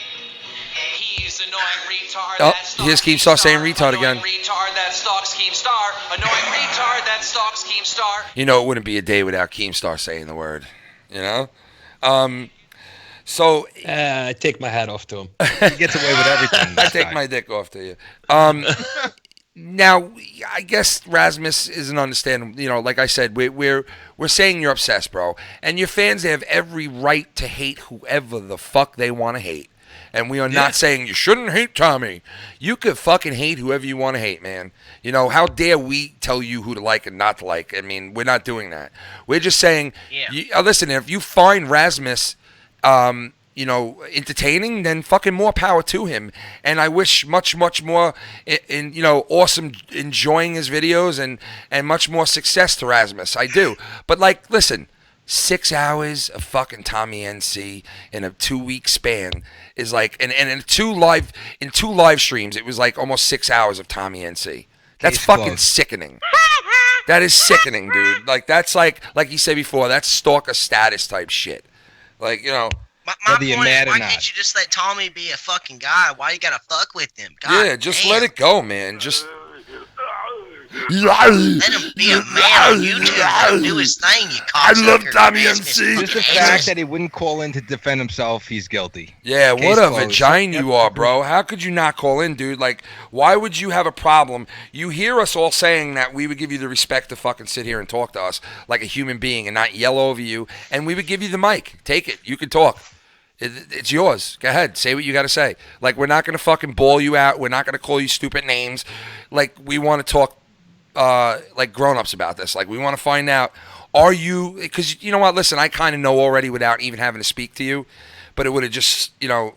He's annoying retard. Oh, he just keeps saying retard again. Retard that stalks Keemstar. Annoying retard that stalks Keemstar. You know, it wouldn't be a day without Keemstar saying the word. You know? So I take my hat off to him. He gets away with everything. I take my dick off to you. Now, I guess Rasmus isn't understanding. You know, like I said, we're saying you're obsessed, bro, and your fans have every right to hate whoever the fuck they want to hate. And we are not saying you shouldn't hate Tommy. You could fucking hate whoever you want to hate, man. You know, how dare we tell you who to like and not to like? I mean, we're not doing that. We're just saying, listen, if you find Rasmus, entertaining, then fucking more power to him. And I wish much, much more, awesome, enjoying his videos and much more success to Rasmus. I do. But, like, listen, 6 hours of fucking Tommy NC in a 2-week span is like, and in two live streams, it was like almost 6 hours of Tommy NC. That's fucking sickening. That is sickening, dude. Like, that's like you said before, that's stalker status type shit. Like, My point is, why can't you just let Tommy be a fucking guy? Why you gotta fuck with him? God just damn. let it go, man. Just let him be a man on YouTube. Let him do his thing, you cocksucker. I love Tommy MC. Just the fact that he wouldn't call in to defend himself, he's guilty. Yeah, Case what a closed. vagina you are, bro. How could you not call in, dude? Like, why would you have a problem? You hear us all saying that we would give you the respect to fucking sit here and talk to us like a human being and not yell over you, and we would give you the mic. Take it. You can talk. It's yours. Go ahead. Say what you got to say. Like, we're not going to fucking ball you out. We're not going to call you stupid names. Like, we want to talk like grown-ups about this. Like, we want to find out, are you, because you know what, listen, I kind of know already without even having to speak to you, but it would have just,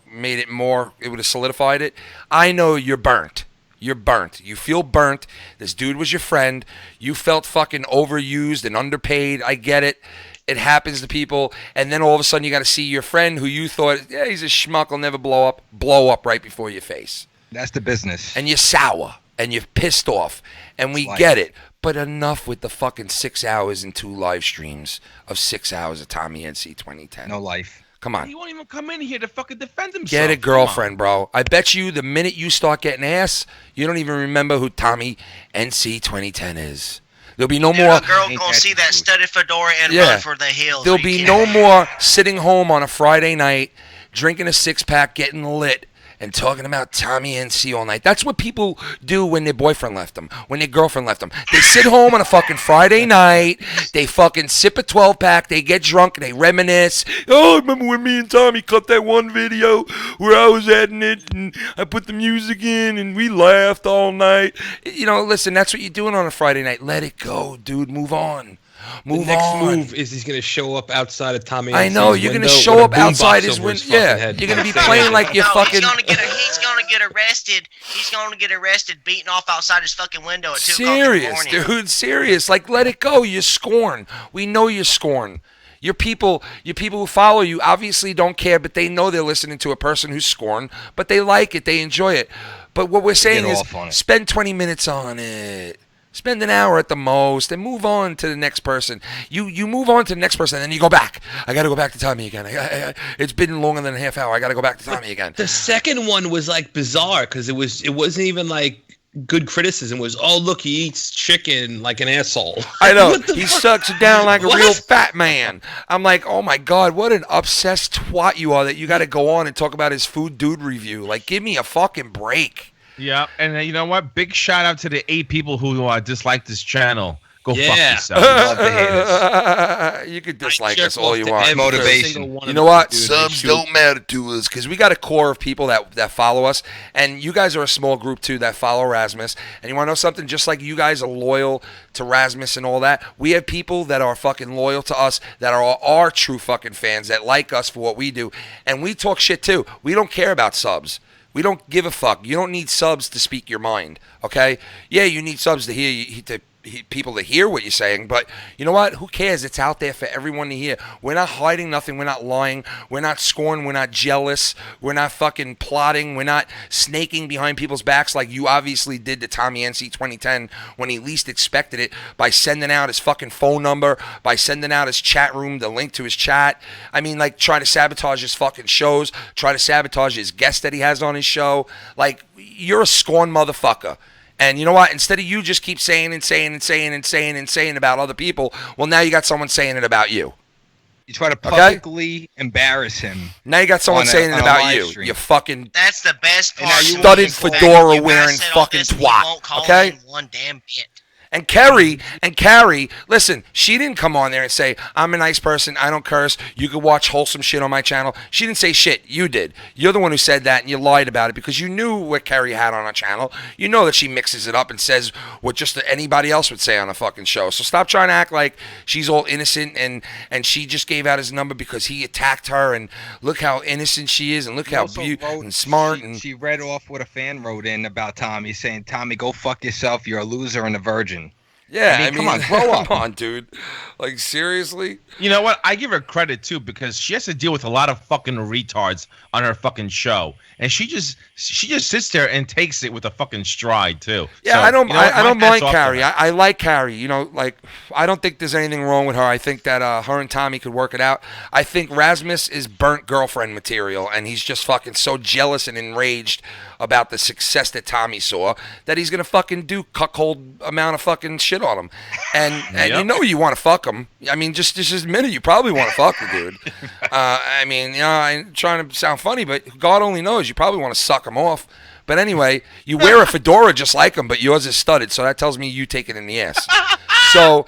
made it more, it would have solidified it. I know you're burnt. You're burnt. You feel burnt. This dude was your friend. You felt fucking overused and underpaid. I get it. It happens to people, and then all of a sudden you got to see your friend who you thought, he's a schmuck, will never blow up right before your face. That's the business. And you're sour. and you're pissed off, and we get it. But enough with the fucking 6 hours and 2 live streams of 6 hours of TommyNC2010. No life. Come on. He won't even come in here to fucking defend himself. Get a girlfriend, bro. I bet you the minute you start getting ass, you don't even remember who TommyNC2010 is. There'll be no more. A girl gonna see that studded fedora and run for the hills. There'll be no more sitting home on a Friday night, drinking a 6-pack, getting lit, and talking about Tommy NC all night. That's what people do when their boyfriend left them, when their girlfriend left them. They sit home on a fucking Friday night, they fucking sip a 12-pack, they get drunk, they reminisce. Oh, I remember when me and Tommy cut that one video where I was adding it and I put the music in and we laughed all night. You know, listen, that's what you're doing on a Friday night. Let it go, dude. Move on. The next move is he's going to show up outside of Tommy. I know, you're going to show up outside his window. Yeah, you're going to be playing like you're fucking. He's going to get arrested. He's going to get arrested, beaten off outside his fucking window at 2 o'clock in the morning. Serious, dude, serious. Like, let it go. You're scorn. We know you're scorn. Your people who follow you obviously don't care, but they know they're listening to a person who's scorn, but they like it, they enjoy it. But what we're saying is, spend 20 minutes on it. Spend an hour at the most and move on to the next person. You move on to the next person and then you go back. I got to go back to Tommy again. It's been longer than a half hour. I got to go back to Tommy again. The second one was like bizarre because it wasn't even like good criticism. It was, oh, look, he eats chicken like an asshole. I know. He sucks it down like a real fat man. I'm like, oh my God, what an obsessed twat you are that you got to go on and talk about his food dude review. Like, give me a fucking break. Yeah, and you know what? Big shout out to the 8 people who dislike this channel. Go fuck yourself. Love the haters. You could dislike us all you want. Motivation. You know what? Subs don't matter to us because we got a core of people that follow us, and you guys are a small group too that follow Rasmus. And you want to know something? Just like you guys are loyal to Rasmus and all that, we have people that are fucking loyal to us that are our true fucking fans that like us for what we do, and we talk shit too. We don't care about subs. We don't give a fuck. You don't need subs to speak your mind, okay? Yeah, you need subs to hear people to hear what you're saying, but you know what? Who cares? It's out there for everyone to hear. We're not hiding nothing. We're not lying. We're not scorned. We're not jealous. We're not fucking plotting. We're not snaking behind people's backs like you obviously did to Tommy NC2010 when he least expected it by sending out his fucking phone number, by sending out his chat room, the link to his chat. I mean, like, try to sabotage his fucking shows, try to sabotage his guests that he has on his show. Like, you're a scorned motherfucker. And you know what? Instead of you just keep saying and saying and saying and saying and saying about other people, well, now you got someone saying it about you. You try to publicly embarrass him. Now you got someone saying it about you. You fucking. That's the best part. Studded fedora wearing fucking twat. Okay. One damn bit. And Carrie, listen, she didn't come on there and say, I'm a nice person, I don't curse, you could watch wholesome shit on my channel. She didn't say shit, you did. You're the one who said that and you lied about it because you knew what Carrie had on her channel. You know that she mixes it up and says what just anybody else would say on a fucking show. So stop trying to act like she's all innocent and she just gave out his number because he attacked her and look how innocent she is and look how beautiful and smart. She read off what a fan wrote in about Tommy saying, Tommy, go fuck yourself, you're a loser and a virgin. Yeah, I mean, come on, grow up. Come on, dude. Like, seriously? You know what? I give her credit, too, because she has to deal with a lot of fucking retards on her fucking show. And she just sits there and takes it with a fucking stride, too. Yeah, so, I don't mind Carrie. I like Carrie. You know, like, I don't think there's anything wrong with her. I think that her and Tommy could work it out. I think Rasmus is burnt girlfriend material, and he's just fucking so jealous and enraged about the success that Tommy saw that he's going to fucking do cuckold amount of fucking shit on him. And you know you want to fuck him. I mean, just admit it. You probably want to fuck the dude. I mean, you know, I'm trying to sound funny, but God only knows. You probably want to suck him off. But anyway, you wear a fedora just like him, but yours is studded, so that tells me you take it in the ass. So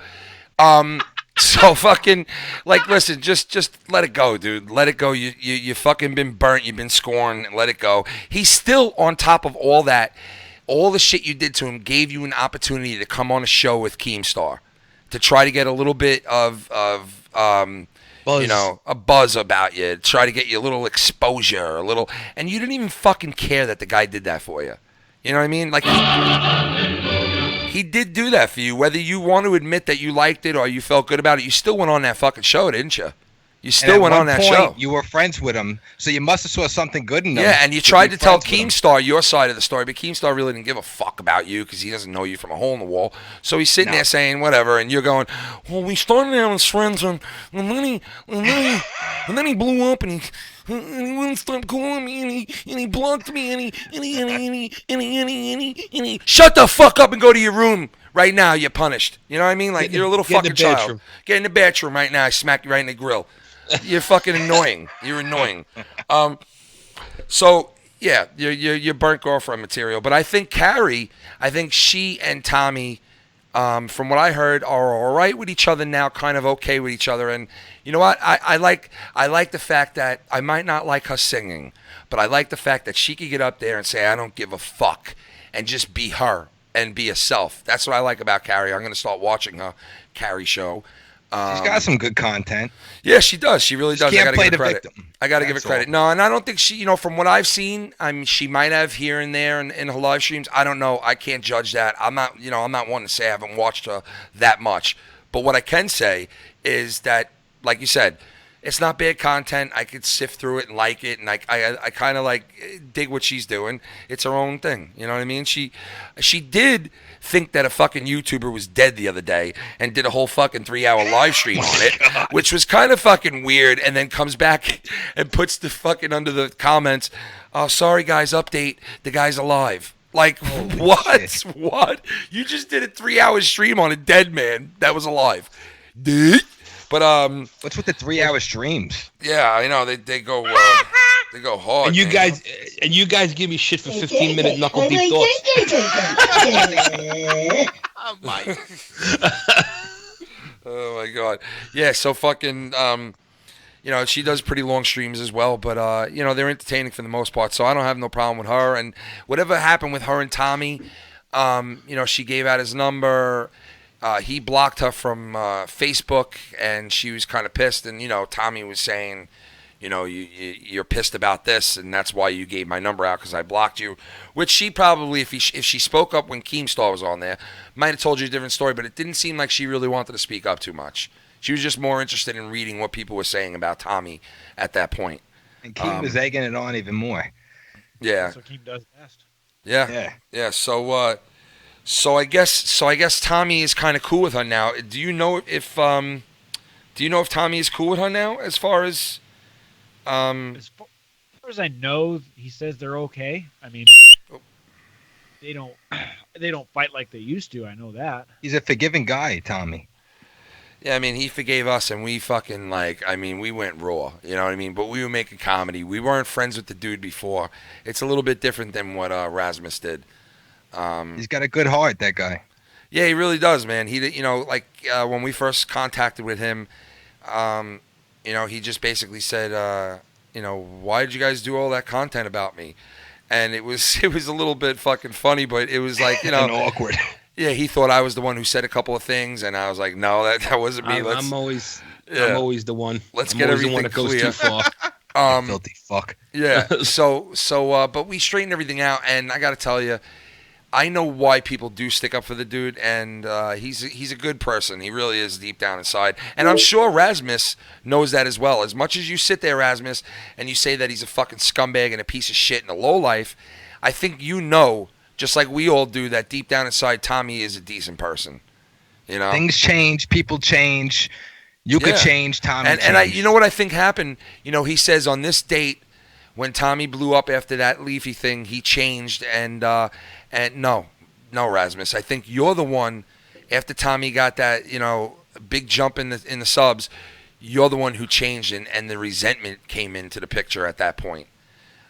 fucking, like, listen, just let it go, dude. Let it go. You fucking been burnt. You've been scorned. Let it go. He's still on top of all that. All the shit you did to him gave you an opportunity to come on a show with Keemstar to try to get a little bit of buzz. You know, a buzz about you. Try to get you a little exposure, and you didn't even fucking care that the guy did that for you. You know what I mean? Like, he did do that for you. Whether you want to admit that you liked it or you felt good about it, you still went on that fucking show, didn't you? You still went on that show. You were friends with him, so you must have saw something good in him. Yeah, and you tried to tell Keemstar your side of the story, but Keemstar really didn't give a fuck about you because he doesn't know you from a hole in the wall. So he's sitting there saying whatever, and you're going, well, we started out as friends, and then he blew up, and he wouldn't stop calling me, and he blocked me, and he shut the fuck up and go to your room right now. You're punished. You know what I mean? Like, you're a little fucking child. Get in the bathroom right now. I smack you right in the grill. You're fucking annoying. You're annoying. So yeah, you're burnt girlfriend material. But I think Carrie, she and Tommy, from what I heard, are all right with each other now, kind of okay with each other. And you know what? I like the fact that I might not like her singing, but I like the fact that she could get up there and say, I don't give a fuck, and just be her and be herself. That's what I like about Carrie. I'm going to start watching her Carrie show. She's got some good content. Yeah, she does. She really does. Can't play the victim. I got to give her credit. No, and I don't think she, from what I've seen, I mean, she might have here and there in her live streams. I don't know. I can't judge that. I'm not one to say I haven't watched her that much. But what I can say is that, like you said, it's not bad content. I could sift through it and like it, and I kind of like dig what she's doing. It's her own thing. You know what I mean? She did think that a fucking YouTuber was dead the other day and did a whole fucking 3-hour live stream on it, which was kind of fucking weird, and then comes back and puts the fucking under the comments, oh, sorry guys, update, the guy's alive. Like, what? Shit. What? You just did a 3-hour stream on a dead man that was alive. Dude. But what's with the 3-hour streams? Yeah, I know they go hard. And you guys give me shit for 15-minute knuckle deep thoughts. Oh my god. Yeah, so fucking she does pretty long streams as well, but they're entertaining for the most part. So I don't have no problem with her, and whatever happened with her and Tommy, she gave out his number. He blocked her from Facebook, and she was kind of pissed. And Tommy was saying, you're pissed about this, and that's why you gave my number out because I blocked you. Which she probably, if she spoke up when Keemstar was on there, might have told you a different story. But it didn't seem like she really wanted to speak up too much. She was just more interested in reading what people were saying about Tommy at that point. And Keem was egging it on even more. Yeah. That's what Keem does best. Yeah. So I guess Tommy is kind of cool with her now. Do you know if Tommy is cool with her now? As far as as far as I know, he says they're okay. I mean, they don't fight like they used to. I know that. He's a forgiving guy, Tommy. Yeah, I mean, he forgave us, and we fucking we went raw. You know what I mean? But we were making comedy. We weren't friends with the dude before. It's a little bit different than what Rasmus did. He's got a good heart, that guy. Yeah, he really does, man. He, when we first contacted with him, he just basically said, why did you guys do all that content about me? And it was a little bit fucking funny, but it was like, and awkward. Yeah, he thought I was the one who said a couple of things, and I was like, no, that wasn't me. I'm always the one. Let's I'm get always everything the one that goes clear. too far. Filthy fuck. Yeah. But we straightened everything out, and I got to tell you, I know why people do stick up for the dude, and he's a good person. He really is deep down inside. And I'm sure Rasmus knows that as well. As much as you sit there, Rasmus, and you say that he's a fucking scumbag and a piece of shit and a lowlife, I think just like we all do, that deep down inside, Tommy is a decent person. Things change, people change. You could change, Tommy and you know what I think happened? He says on this date, when Tommy blew up after that Leafy thing, he changed, and no, Rasmus. I think you're the one. After Tommy got that, big jump in the subs, you're the one who changed, and the resentment came into the picture at that point.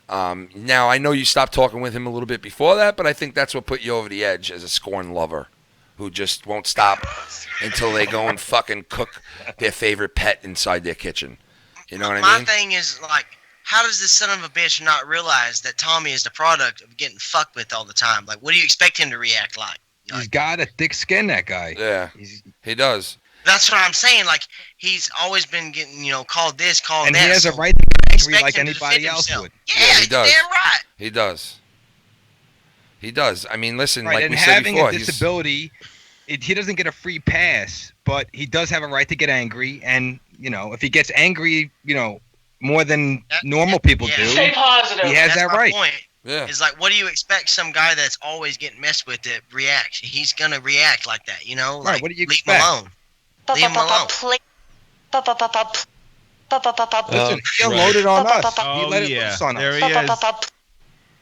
Now I know you stopped talking with him a little bit before that, but I think that's what put you over the edge as a scorn lover who just won't stop until they go and fucking cook their favorite pet inside their kitchen. You know what I mean? My thing is how does this son of a bitch not realize that Tommy is the product of getting fucked with all the time? Like, what do you expect him to react like? He's got a thick skin, that guy. Yeah, he does. That's what I'm saying. Like, he's always been getting, called this, called that. And he has a right to be angry like anybody else would. Yeah, he does. Damn right. He does. He does. I mean, listen, right, like and we said before, having a disability, he doesn't get a free pass, but he does have a right to get angry, and if he gets angry, more than normal people do, Stay positive. he has That's that my right. point. Yeah. It's like, what do you expect some guy that's always getting messed with to react? He's gonna react like that, Right, Like, what do you leave expect? him alone. Leave him alone. Listen, he unloaded on us. He Oh, let it yeah. loose on There us. he is.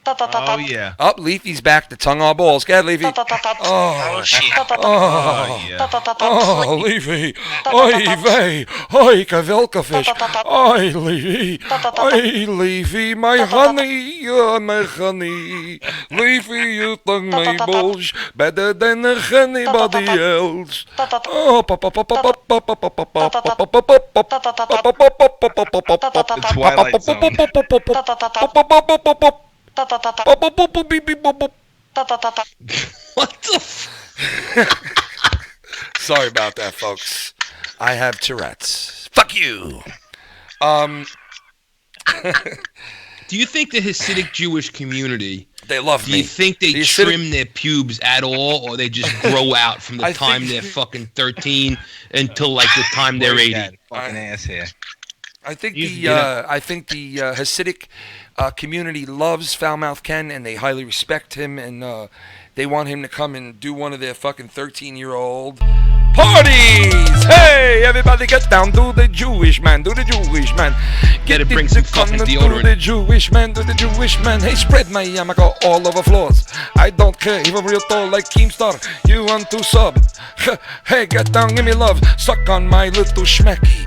Oh, yeah. Up, Leafy's back. The tongue on balls. Go ahead, Leafy. Oh, shit. Oh, yeah. Oh, Leafy. Oi, vey. Oi, kavelkafish. Oi, Leafy. Oi, Leafy, my honey. You're my honey. Leafy, you tongue my balls better than anybody else. Oh, pop, pop, pop, pop, pop, pop, pop, pop, pop, pop, pop, pop, The Twilight Zone. What the Sorry about that, folks. I have Tourette's. Fuck you. Do you think the Hasidic Jewish community, they love do me? you think they The trim their pubes at all, or they just grow out from the time they're fucking 13 until like the time they're 80? Fucking ass here. I think the Hasidic community loves Foulmouth Ken, and they highly respect him, and they want him to come and do one of their fucking 13-year-old parties. Hey, everybody get down, do the Jewish man, do the Jewish man. Get to bring some fucking Do the deodorant. Jewish man, do the Jewish man. Hey, spread my yarmulke all over floors. I don't care, even real tall like Keemstar. You want to sub? Hey, get down, give me love. Suck on my little schmecky.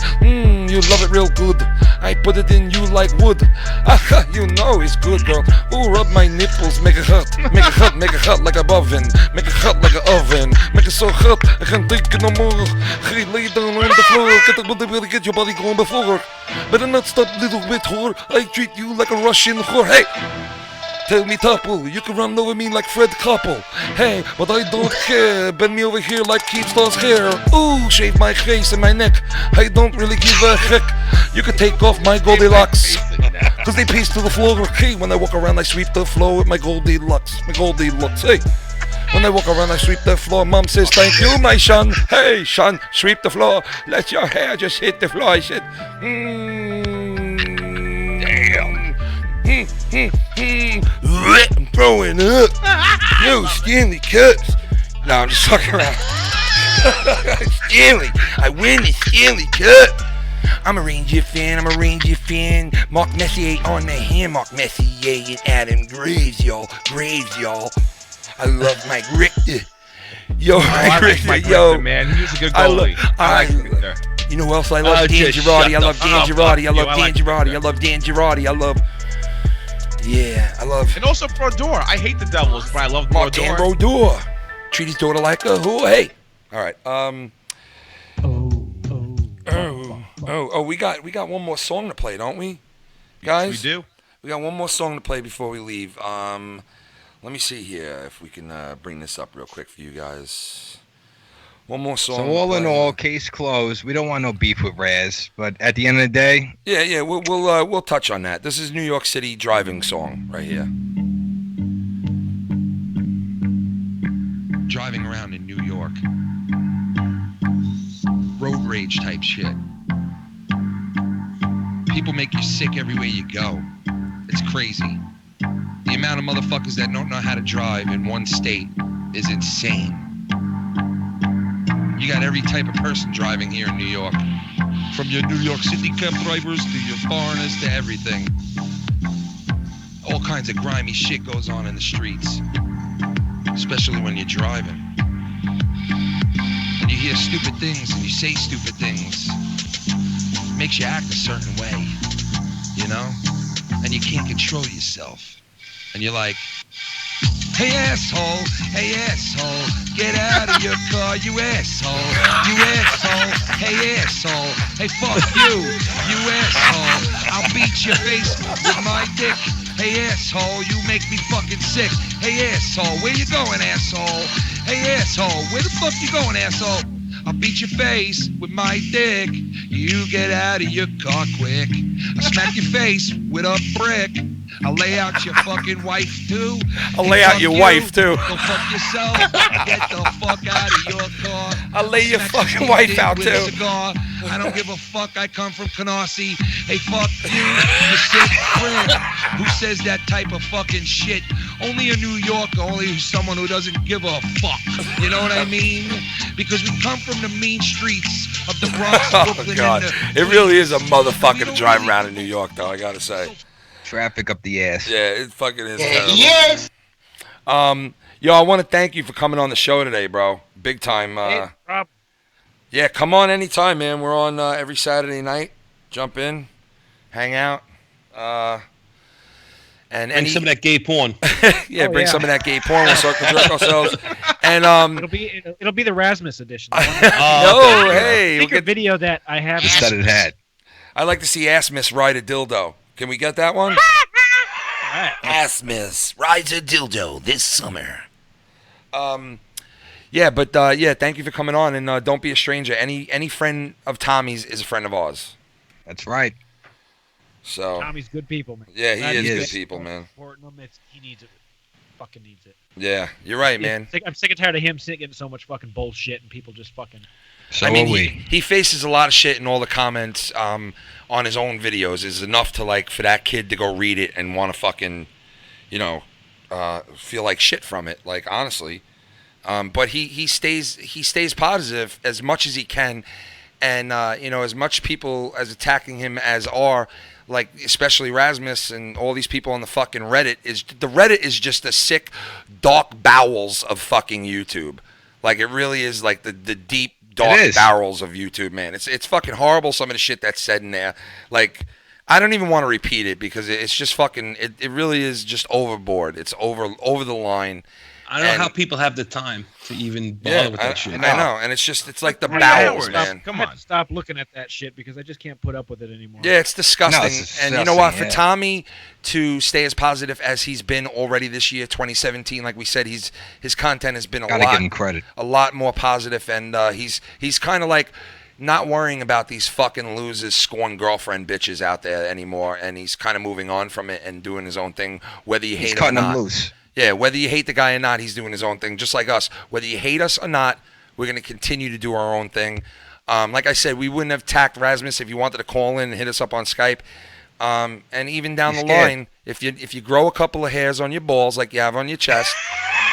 You love it real good. I put it in you like wood. Aha, you know it's good, girl. Ooh, rub my nipples, make it hot. Make it hot, make it hot like a oven. Make it hot like an oven. Make it so hot, I can't take it no more. Hey, lay down on the floor. Get your body going before. Better not stop, little bit whore. I treat you like a Russian whore. Hey! Tell me, Topple, you can run over me like Fred Koppel. Hey, but I don't care. Bend me over here like Keemstar's hair. Ooh, shave my face and my neck. I don't really give a heck. You can take off my Goldilocks, cause they paste to the floor. Hey, when I walk around, I sweep the floor with my Goldilocks. My Goldilocks, hey. When I walk around, I sweep the floor. Mom says, thank you, my son. Hey, son, sweep the floor. Let your hair just hit the floor. I said, damn. I'm throwing up. Yo, Stanley Cups. No, I'm just fucking around. Stanley. I win the Stanley Cup. I'm a Ranger fan. Mark Messier on the hand. Mark Messier and Adam Graves, y'all. I love Mike Richter. Yo, I like Mike Richter, man. He was a good goalie. I like Richter. You know who else I love? Dan Girardi. I love Dan Girardi. I love Dan Girardi. I love Dan Girardi. I love. Yeah, I love. And also Brodeur. I hate the Devils, but I love Martin Brodeur. Brodeur. Treat his daughter like a who? Hey. All right. We got one more song to play, don't we, guys? We do. We got one more song to play before we leave. Let me see here if we can bring this up real quick for you guys. One more song. So all in all, case closed. We don't want no beef with Raz, but at the end of the day, yeah, we'll touch on that. This is New York City driving song right here. Driving around in New York. Road rage type shit. People make you sick everywhere you go. It's crazy. The amount of motherfuckers that don't know how to drive in one state is insane. You got every type of person driving here in New York. From your New York City cab drivers to your foreigners to everything. All kinds of grimy shit goes on in the streets. Especially when you're driving. And you hear stupid things and you say stupid things. Makes you act a certain way, you know? And you can't control yourself. And you're like, hey asshole, get out of your car, you asshole, hey asshole, hey fuck you asshole, I'll beat your face with my dick, hey asshole, you make me fucking sick, hey asshole, where you going asshole, hey asshole, where the fuck you going asshole, I'll beat your face with my dick, you get out of your car quick, I'll smack your face with a brick, I'll lay out your fucking wife too. I'll lay out your wife too. Go fuck yourself. Get the fuck out of your car. I'll lay your Smack fucking your wife dick out, with too. a cigar. I don't give a fuck. I come from Canarsie. Hey, fuck you sick friend who says that type of fucking shit. Only a New Yorker, only someone who doesn't give a fuck. You know what I mean? Because we come from the mean streets of the Bronx, Oh, Brooklyn, God. and the It really is a motherfucker to drive around in New York, though, I gotta say. Traffic up the ass. Yeah, it fucking is Yeah, terrible. yes. Yo, I want to thank you for coming on the show today, bro. Big time. Yeah, come on anytime, man. We're on every Saturday night. Jump in, hang out, and Bring some of that gay porn. bring some of that gay porn. We'll circle jerk ourselves. And it'll be the Rasmus edition. Hey, secret video that I have. I'd like to see Rasmus ride a dildo. Can we get that one? Rasmus rides a dildo this summer. Yeah, but thank you for coming on, and don't be a stranger. Any friend of Tommy's is a friend of ours. That's right. So Tommy's good people, man. Yeah, he is good people, man. He needs it. Fucking needs it. Yeah, you're right, man. I'm sick and tired of him getting so much fucking bullshit and people just fucking. He faces a lot of shit in all the comments on his own videos. Is enough to for that kid to go read it and want to fucking, feel like shit from it. Like honestly, but he stays positive as much as he can, and as much people as attacking him as are. Like especially Rasmus and all these people on the fucking Reddit is just the sick, dark bowels of fucking YouTube. Like it really is like the deep dark barrels of YouTube, man. It's fucking horrible some of the shit that's said in there. Like I don't even want to repeat it because it's just fucking it really is just overboard. It's over the line. I don't know how people have the time to even bother with that shit. I know, and it's like the bowels, man. Come on, stop looking at that shit because I just can't put up with it anymore. Yeah, it's disgusting. No, it's and you know what? For disgusting, Tommy to stay as positive as he's been already this year, 2017, like we said, his content has been Gotta give him credit. a lot more positive, and he's kind of like not worrying about these fucking losers, scorn girlfriend bitches out there anymore, and he's kind of moving on from it and doing his own thing, whether you hate him or cutting them not. loose. Yeah, whether you hate the guy or not, he's doing his own thing, just like us. Whether you hate us or not, we're going to continue to do our own thing. Like I said, we wouldn't have tacked Rasmus if you wanted to call in and hit us up on Skype. And even down the line, if you grow a couple of hairs on your balls like you have on your chest,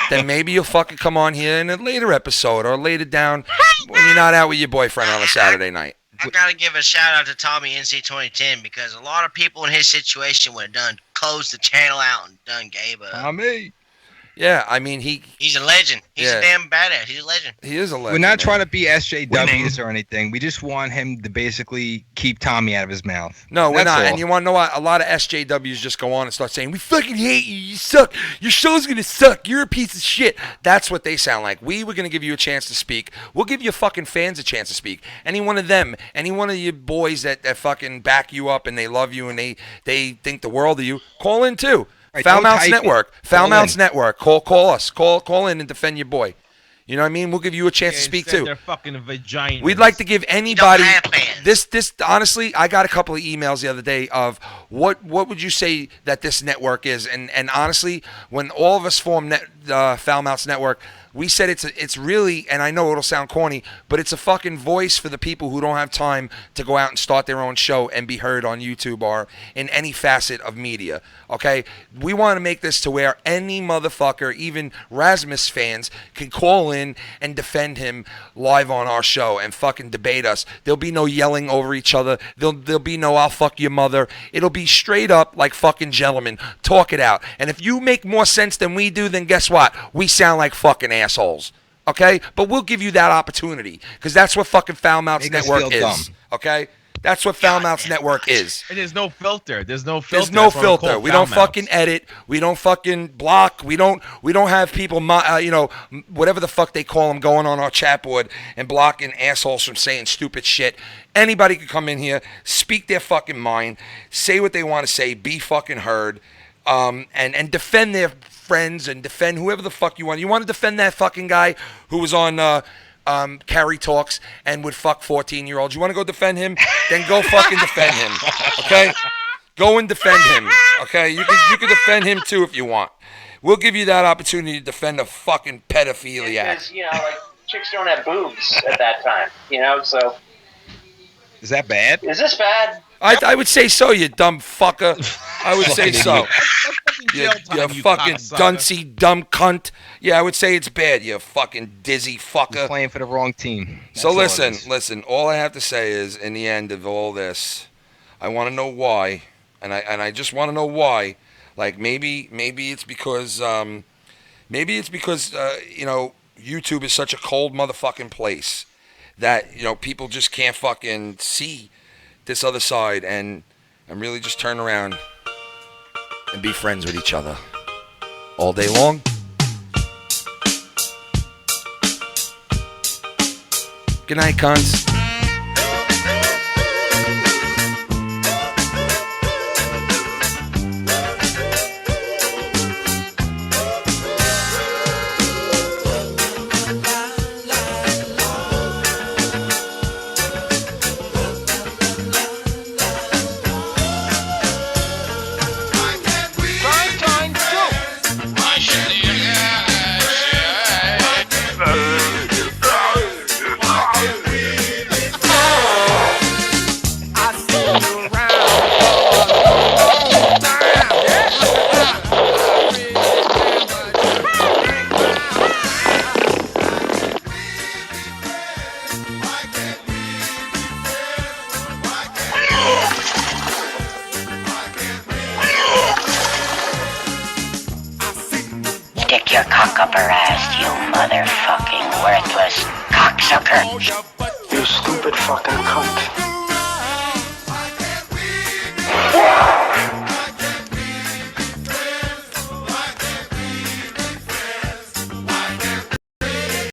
then maybe you'll fucking come on here in a later episode or later down when you're not out with your boyfriend on a Saturday night. I gotta give a shout out to TommyNC2010 because a lot of people in his situation would have done closed the channel out and done gave up. Tommy. Yeah, I mean he's a legend. He's a damn badass. He's a legend. He is a legend. We're not trying to be SJWs or anything. We just want him to basically keep Tommy out of his mouth. No, we're That's not. all. And you want to know what? A lot of SJWs just go on and start saying, we fucking hate you. You suck. Your show's going to suck. You're a piece of shit. That's what they sound like. We were going to give you a chance to speak. We'll give your fucking fans a chance to speak. Any one of them, any one of your boys that fucking back you up and they love you and they think the world of you, call in too. Right, Foul don't Mouths type Network. it. Foul Call Mouths in. Network. Call us. Call in and defend your boy. You know what I mean? We'll give you a chance to speak too. Their fucking vagina. We'd like to give anybody this honestly, I got a couple of emails the other day of what would you say that this network is? And honestly, when all of us formed Foul Mouths Network, we said it's really, and I know it'll sound corny, but it's a fucking voice for the people who don't have time to go out and start their own show and be heard on YouTube or in any facet of media. Okay? We want to make this to where any motherfucker, even Rasmus fans, can call in and defend him live on our show and fucking debate us. There'll be no yelling over each other. There'll be no I'll fuck your mother. It'll be straight up like fucking gentlemen. Talk it out. And if you make more sense than we do, then guess what? We sound like fucking assholes. Okay? But we'll give you that opportunity because that's what fucking Foul Mouths Make us Network feel is. dumb. Okay? That's what Foul Mouths Network is. And there's no filter. There's no filter. There's no filter. We don't fucking edit. We don't fucking block. We don't have people, whatever the fuck they call them, going on our chat board and blocking assholes from saying stupid shit. Anybody can come in here, speak their fucking mind, say what they want to say, be fucking heard, and defend their friends and defend whoever the fuck you want. You want to defend that fucking guy who was on Carrie Talks and would fuck 14-year-olds. You want to go defend him? Then go fucking defend him. Okay? Go and defend him. Okay? You can defend him too if you want. We'll give you that opportunity to defend a fucking pedophiliac. Because, chicks don't have boobs at that time, you know. So Is that bad? is this bad? I would say so, you dumb fucker. I would say so. You fucking duncy dumb cunt. Yeah, I would say it's bad, you fucking dizzy fucker. You're playing for the wrong team. So That's all it listen. is. All I have to say is, in the end of all this, I want to know why, and I just want to know why. Like maybe it's because you know, YouTube is such a cold motherfucking place that, you know, people just can't fucking see this other side and really just turn around and be friends with each other all day long. Good night, cunts. Stick your cock up her ass, you motherfucking worthless cocksucker. You stupid fucking cunt.